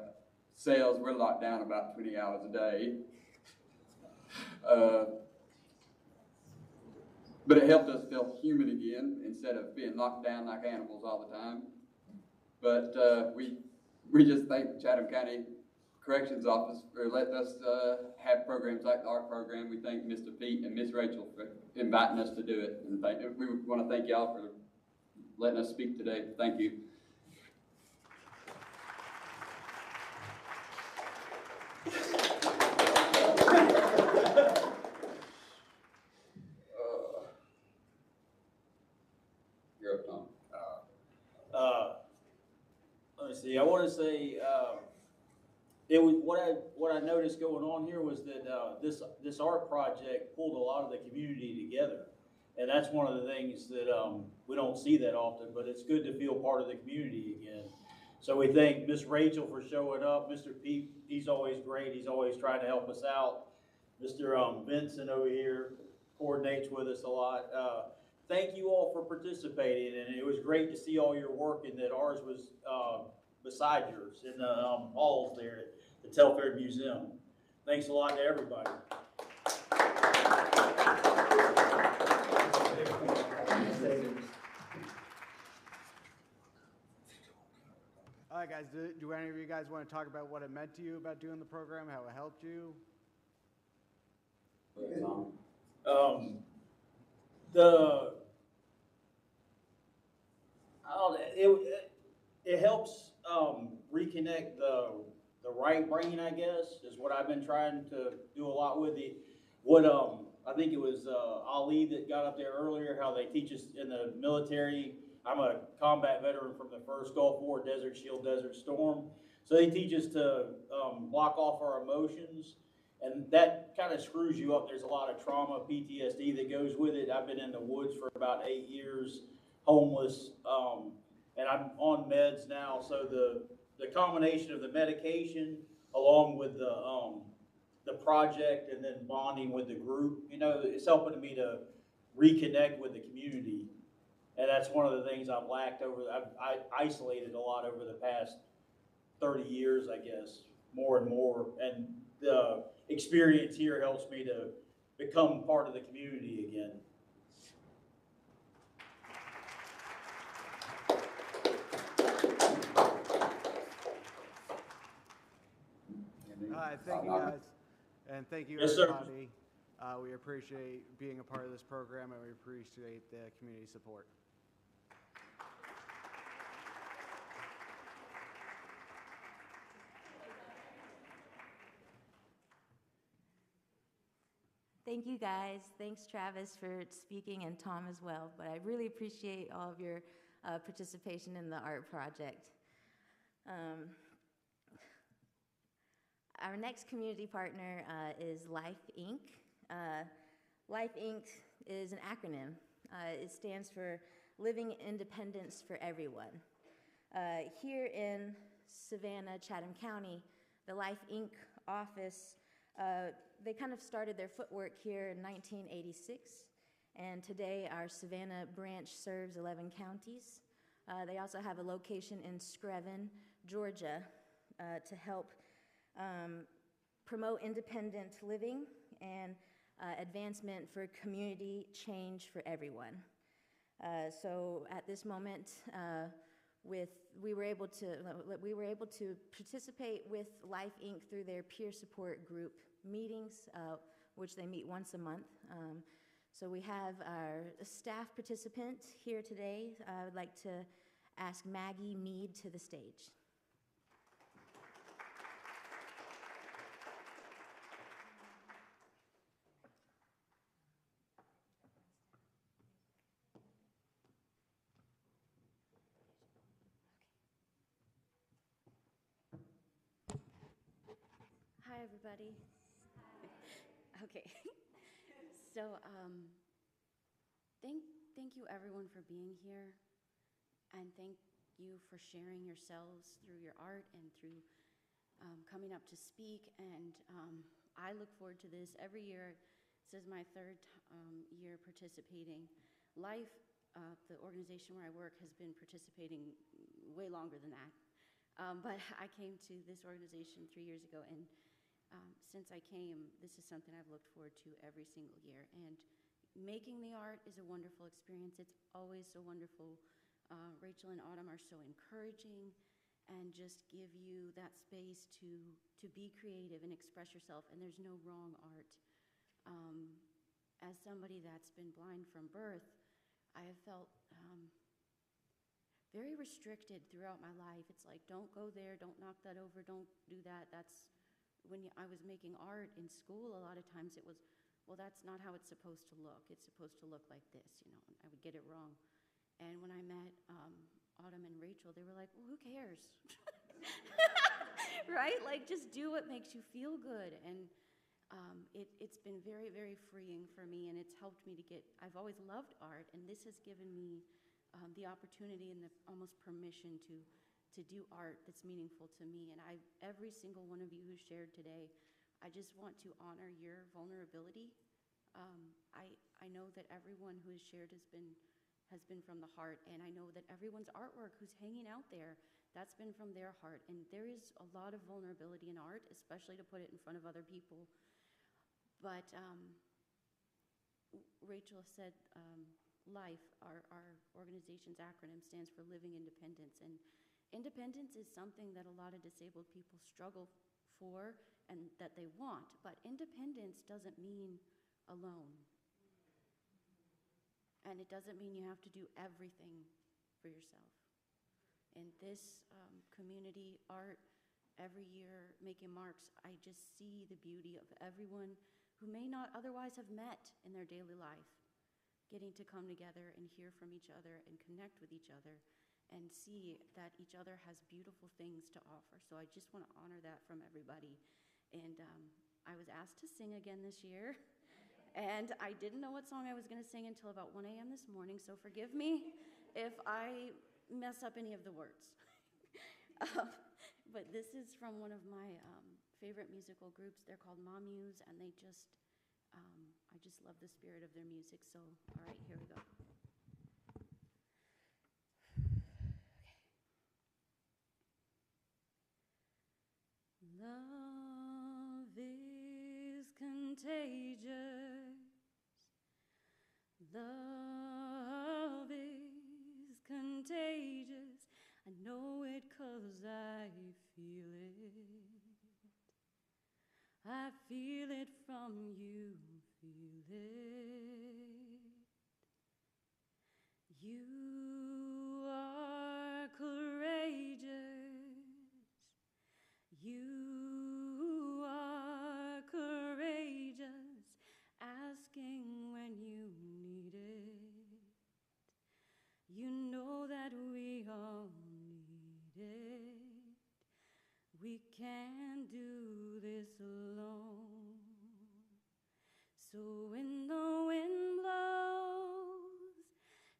Speaker 13: cells. We're locked down about 20 hours a day. But it helped us feel human again instead of being locked down like animals all the time. But we just thank Chatham County Corrections Office for letting us have programs like the art program. We thank Mr. Pete and Ms. Rachel for inviting us to do it. And we want to thank y'all for letting us speak today. Thank you.
Speaker 14: Let me see. I want to say it was what I noticed going on here was that this art project pulled a lot of the community together, and that's one of the things that we don't see that often. But it's good to feel part of the community again. So we thank Miss Rachel for showing up. Mr. Pete, he's always great. He's always trying to help us out. Mr. Vincent over here coordinates with us a lot. Thank you all for participating, and it was great to see all your work and that ours was beside yours in the halls there at the Telfair Museum. Thanks a lot to everybody.
Speaker 12: All right, guys, do any of you guys want to talk about what it meant to you about doing the program, how it helped you?
Speaker 14: It helps reconnect the right brain, I guess, is what I've been trying to do a lot with it. I think it was Ali that got up there earlier, how they teach us in the military. I'm a combat veteran from the 1st Gulf War, Desert Shield, Desert Storm. So they teach us to block off our emotions And that kind of screws you up. There's a lot of trauma, PTSD that goes with it. I've been in the woods for about 8 years, homeless, and I'm on meds now. So the combination of the medication along with the project and then bonding with the group, you know, it's helping me to reconnect with the community. And that's one of the things I've lacked I isolated a lot over the past 30 years, I guess, more and more. And the experience here helps me to become part of the community again.
Speaker 12: All right, thank you guys. And thank you,
Speaker 14: Yes, sir.
Speaker 12: everybody. We appreciate being a part of this program, and we appreciate the community support.
Speaker 2: Thank you guys. Thanks, Travis, for speaking, and Tom as well. But I really appreciate all of your participation in the art project. Our next community partner is Life Inc. Life Inc. is an acronym. It stands for Living Independence for Everyone. Here in Savannah, Chatham County, the Life Inc. office, they kind of started their footwork here in 1986, and today our Savannah branch serves 11 counties. They also have a location in Screven, Georgia, to help promote independent living and advancement for community change for everyone. So at this moment, we were able to participate with Life Inc. through their peer support group meetings, which they meet once a month. So we have our staff participant here today. I would like to ask Maggie Mead to the stage.
Speaker 15: Hi, everybody. Okay. So, thank you everyone for being here, and thank you for sharing yourselves through your art and through coming up to speak. And I look forward to this every year. This is my third year participating. Life, the organization where I work, has been participating way longer than that. But I came to this organization 3 years ago, and since I came, this is something I've looked forward to every single year. And making the art is a wonderful experience. It's always so wonderful. Rachel and Autumn are so encouraging and just give you that space to be creative and express yourself, and there's no wrong art. As somebody that's been blind from birth, I have felt very restricted throughout my life. It's like, don't go there, don't knock that over, don't do that. That's when I was making art in school, a lot of times it was, well, that's not how it's supposed to look. It's supposed to look like this, you know, and I would get it wrong. And when I met Autumn and Rachel, they were like, well, who cares? Right? Like, just do what makes you feel good. And it's been very, very freeing for me, and it's helped me to I've always loved art, and this has given me the opportunity and the almost permission to do art that's meaningful to me. And every single one of you who shared today, I just want to honor your vulnerability. I know that everyone who has shared has been from the heart, and I know that everyone's artwork who's hanging out there, that's been from their heart. And there is a lot of vulnerability in art, especially to put it in front of other people. But Rachel said LIFE, our organization's acronym, stands for Living Independence. And independence is something that a lot of disabled people struggle for and that they want, but independence doesn't mean alone. And it doesn't mean you have to do everything for yourself. In this community art, every year making marks, I just see the beauty of everyone who may not otherwise have met in their daily life, getting to come together and hear from each other and connect with each other and see that each other has beautiful things to offer. So I just want to honor that from everybody. And I was asked to sing again this year. And I didn't know what song I was going to sing until about 1 a.m. this morning, so forgive me if I mess up any of the words. But this is from one of my favorite musical groups. They're called Mamus, and I just love the spirit of their music. So, all right, here we go. Love is contagious. Love is contagious. I know it 'cause I feel it. I feel it from you, feel it. You are courageous. You are courageous, asking when you need it. You know that we all need it. We can't do this alone. So when the wind blows,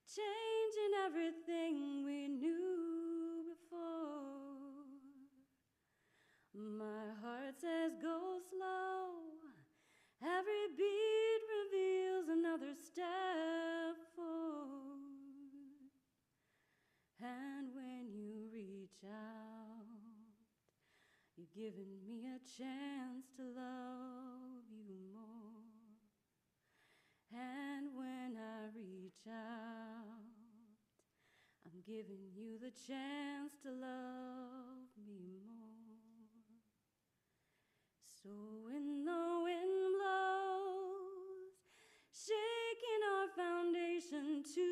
Speaker 15: changing everything we knew before, my heart says go slow. Every beat reveals another step forward. And when you reach out, you're giving me a chance to love you more. And when I reach out, I'm giving you the chance to love me more. So when the wind blows, shaking our foundation to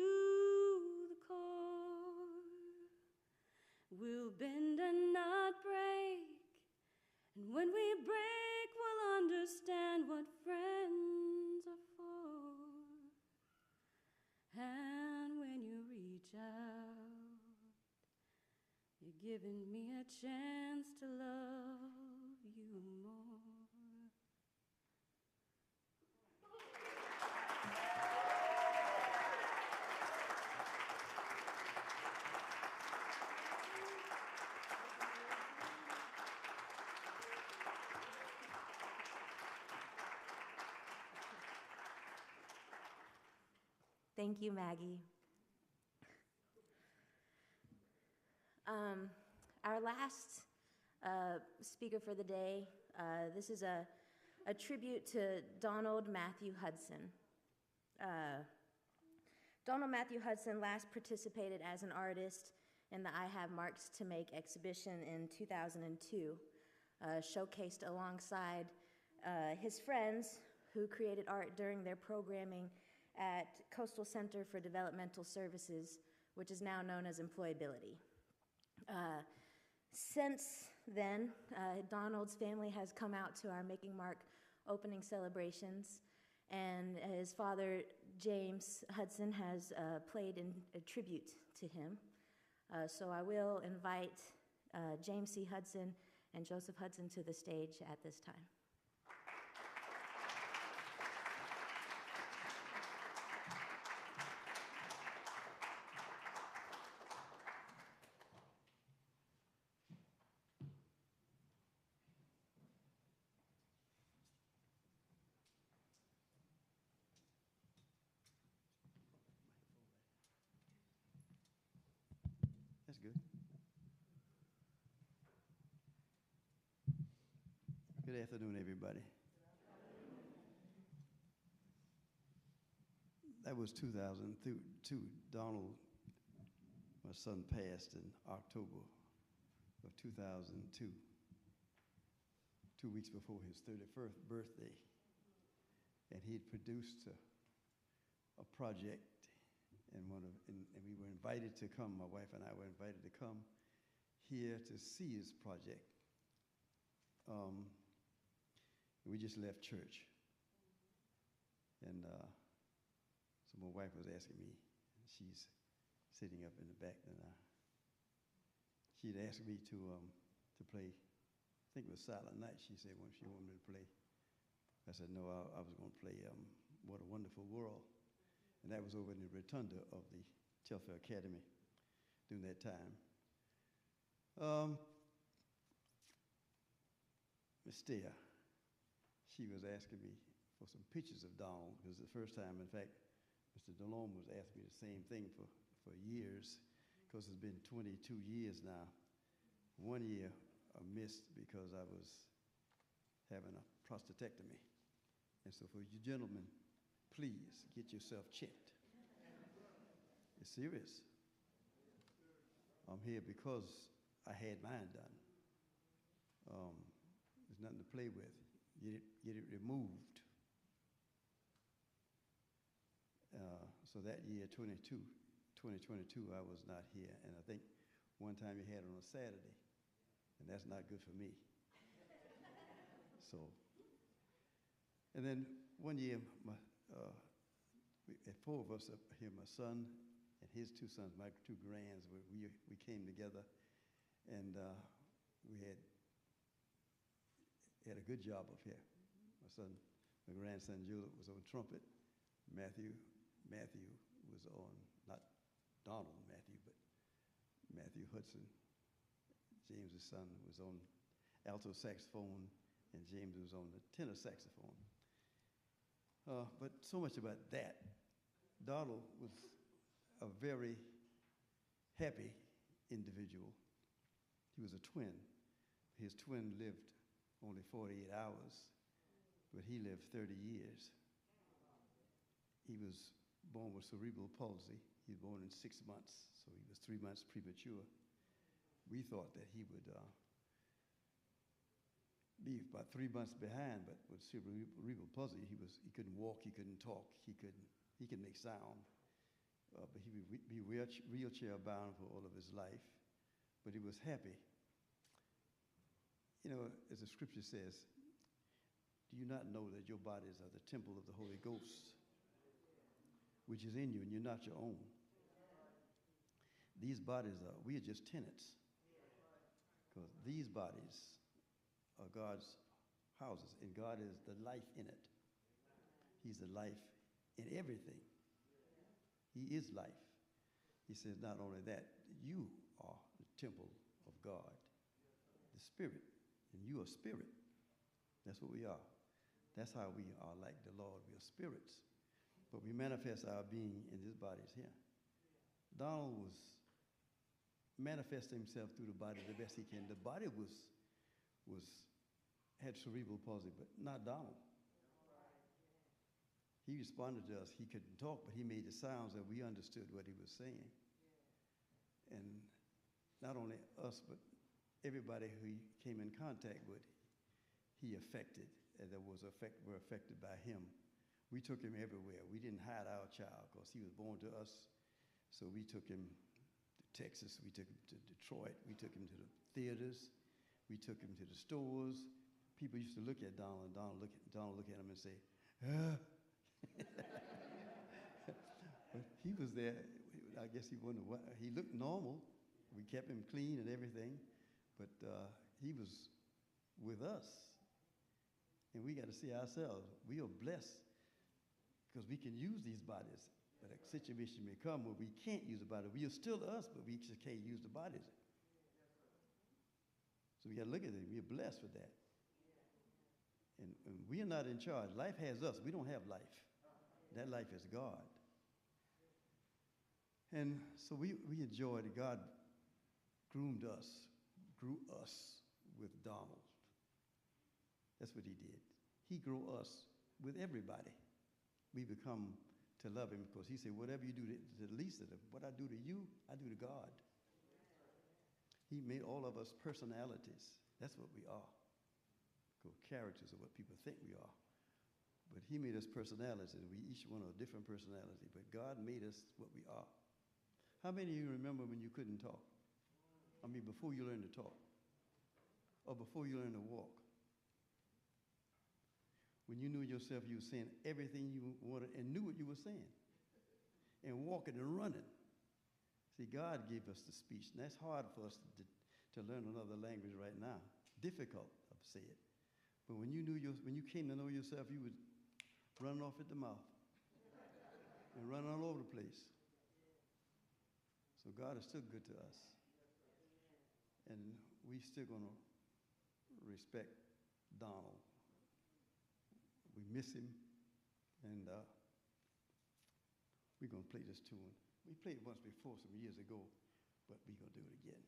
Speaker 15: the core, we'll bend and not break. And when we break, we'll understand what friends are for. And when you reach out, you're giving me a chance to love you more.
Speaker 2: Thank you, Maggie. Our last speaker for the day, this is a tribute to Donald Matthew Hudson. Donald Matthew Hudson last participated as an artist in the I Have Marks to Make exhibition in 2002, showcased alongside his friends who created art during their programming at Coastal Center for Developmental Services, which is now known as Employability. Since then, Donald's family has come out to our Making Mark opening celebrations, and his father, James Hudson, has played in a tribute to him. So I will invite James C. Hudson and Joseph Hudson to the stage at this time.
Speaker 16: That's good. Good afternoon, everybody. That was 2002. Donald, my son, passed in October of 2002, 2 weeks before his 31st birthday. And he had produced a project, and we were invited to come, my wife and I were invited to come here to see his project. We just left church. And so my wife was asking me, she's sitting up in the back, and she'd asked me to play, I think it was Silent Night, she said, when she wanted me to play said, no, I was going to play What a Wonderful World. And that was over in the rotunda of the Telfair Academy during that time. Miss Steer, she was asking me for some pictures of Donald, because the first time, in fact, Mr. Delhomme was asking me the same thing for years, because it's been 22 years now. 1 year I missed because I was having a prostatectomy. And so for you gentlemen, please get yourself checked. It's serious. I'm here because I had mine done. There's nothing to play with. Get it removed. So that year, 2022, I was not here. And I think one time you had it on a Saturday, and that's not good for me. So, and then one year, at 4 of us up here, my son and his 2 sons, my 2 grands, we came together, and we had a good job up here. My grandson Julep was on trumpet. Matthew was on, not Donald Matthew, but Matthew Hudson. James's son was on alto saxophone, and James was on the tenor saxophone. But so much about that. Donald was a very happy individual. He was a twin. His twin lived only 48 hours, but he lived 30 years. He was born with cerebral palsy. He was born in 6 months, so he was 3 months premature. We thought that he would be about 3 months behind, but with cerebral palsy, he couldn't walk, he couldn't talk, he could make sound, but he would be wheelchair bound for all of his life. But he was happy. You know, as the scripture says, do you not know that your bodies are the temple of the Holy Ghost, which is in you, and you're not your own? These bodies we are just tenants, because these bodies are God's houses, and God is the life in it. He's the life in everything. He is life. He says not only that, you are the temple of God, the Spirit, and you are spirit. That's what we are. That's how we are like the Lord. We are spirits, but we manifest our being in these bodies here. Donald was manifesting himself through the body the best he can. The body had cerebral palsy, but not Donald. He responded to us. He couldn't talk, but he made the sounds that we understood what he was saying. And not only us, but everybody who he came in contact with, he affected, and were affected by him. We took him everywhere. We didn't hide our child because he was born to us. So we took him to Texas. We took him to Detroit. We took him to the theaters. We took him to the stores. People used to look at Donald, and Donald look at him and say, ah. But he was there. I guess he wondered what. He looked normal. We kept him clean and everything, but he was with us, and we got to see ourselves. We are blessed because we can use these bodies, but a situation may come where we can't use the body. We are still us, but we just can't use the bodies. So we got to look at it. We are blessed with that. And we are not in charge. Life has us. We don't have life. That life is God. And so we enjoyed it. God grew us with Donald. That's what he did. He grew us with everybody. We become to love him because he said, whatever you do to the least of them, what I do to you, I do to God. He made all of us personalities. That's what we are. Characters are what people think we are. But he made us personalities. We each one have a different personality, but God made us what we are. How many of you remember when you couldn't talk? I mean, before you learned to talk, or before you learned to walk? When you knew yourself, you were saying everything you wanted and knew what you were saying, and walking and running. See, God gave us the speech, and that's hard for us to learn another language right now. Difficult, I'll say it. But when you came to know yourself, you would run off at the mouth and run all over the place. So God is still good to us. And we still going to respect Donald. We miss him, and we're going to play this tune. We played it once before some years ago, but we're going to do it again.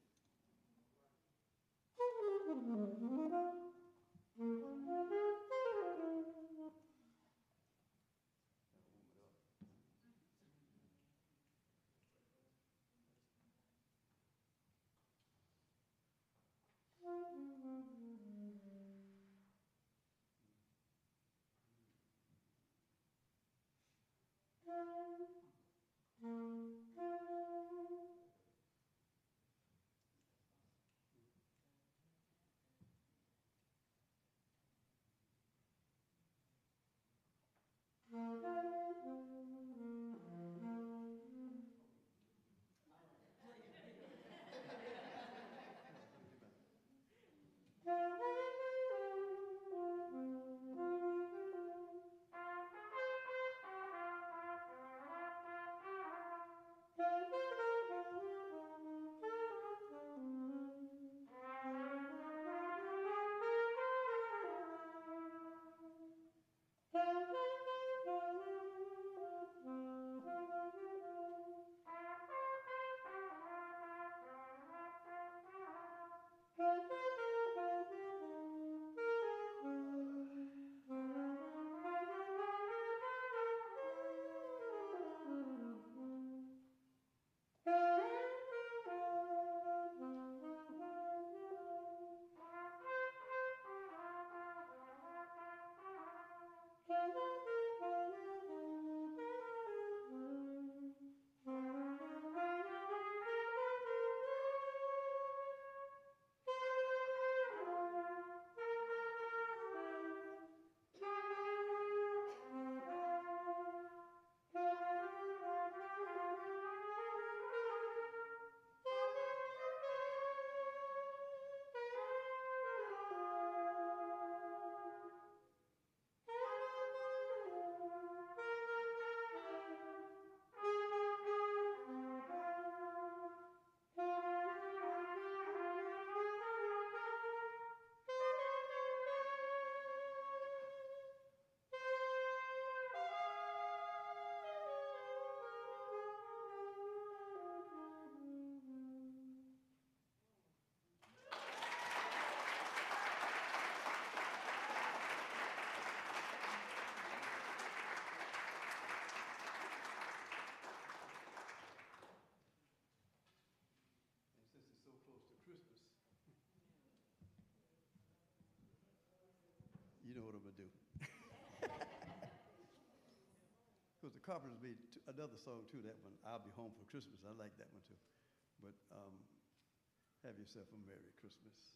Speaker 16: You know what I'm going to do. Because the Carpenters made another song too, that one, I'll Be Home for Christmas. I like that one too. But have yourself a Merry Christmas.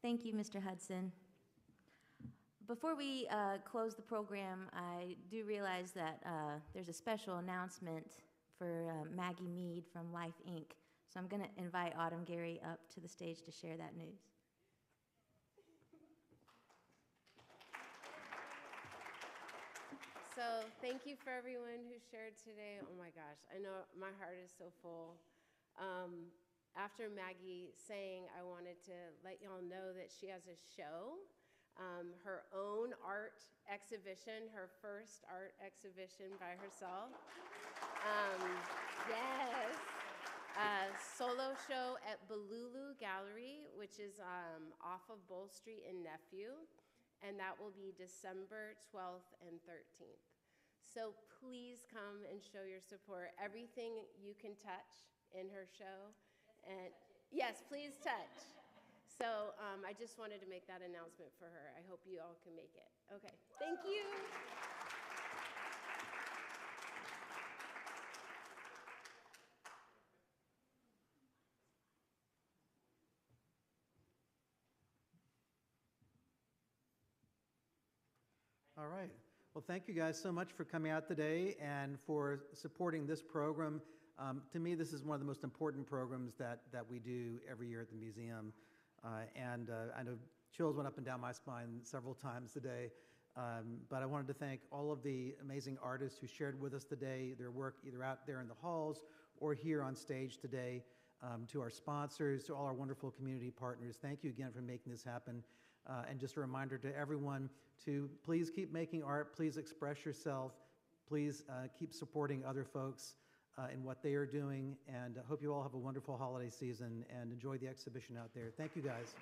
Speaker 2: Thank you, Mr. Hudson. Before we close the program, I do realize that there's a special announcement for Maggie Mead from Life Inc. So I'm going to invite Autumn Gary up to the stage to share that news.
Speaker 3: So thank you for everyone who shared today. Oh my gosh, I know my heart is so full. After Maggie sang, I wanted to let y'all know that she has a show, her own art exhibition, her first art exhibition by herself. Yes. Solo show at Balulu Gallery, which is off of Bull Street in Nephew, and that will be December 12th and 13th. So please come and show your support. Everything you can touch in her show. And yes, please touch. So I just wanted to make that announcement for her. I hope you all can make it. Okay, thank you.
Speaker 1: All right. Well, thank you guys so much for coming out today and for supporting this program. To me, this is one of the most important programs that we do every year at the museum. I know chills went up and down my spine several times today. But I wanted to thank all of the amazing artists who shared with us today, their work either out there in the halls or here on stage today. To our sponsors, to all our wonderful community partners, thank you again for making this happen. And just a reminder to everyone to please keep making art, please express yourself, please keep supporting other folks in what they are doing, and I hope you all have a wonderful holiday season and enjoy the exhibition out there. Thank you, guys.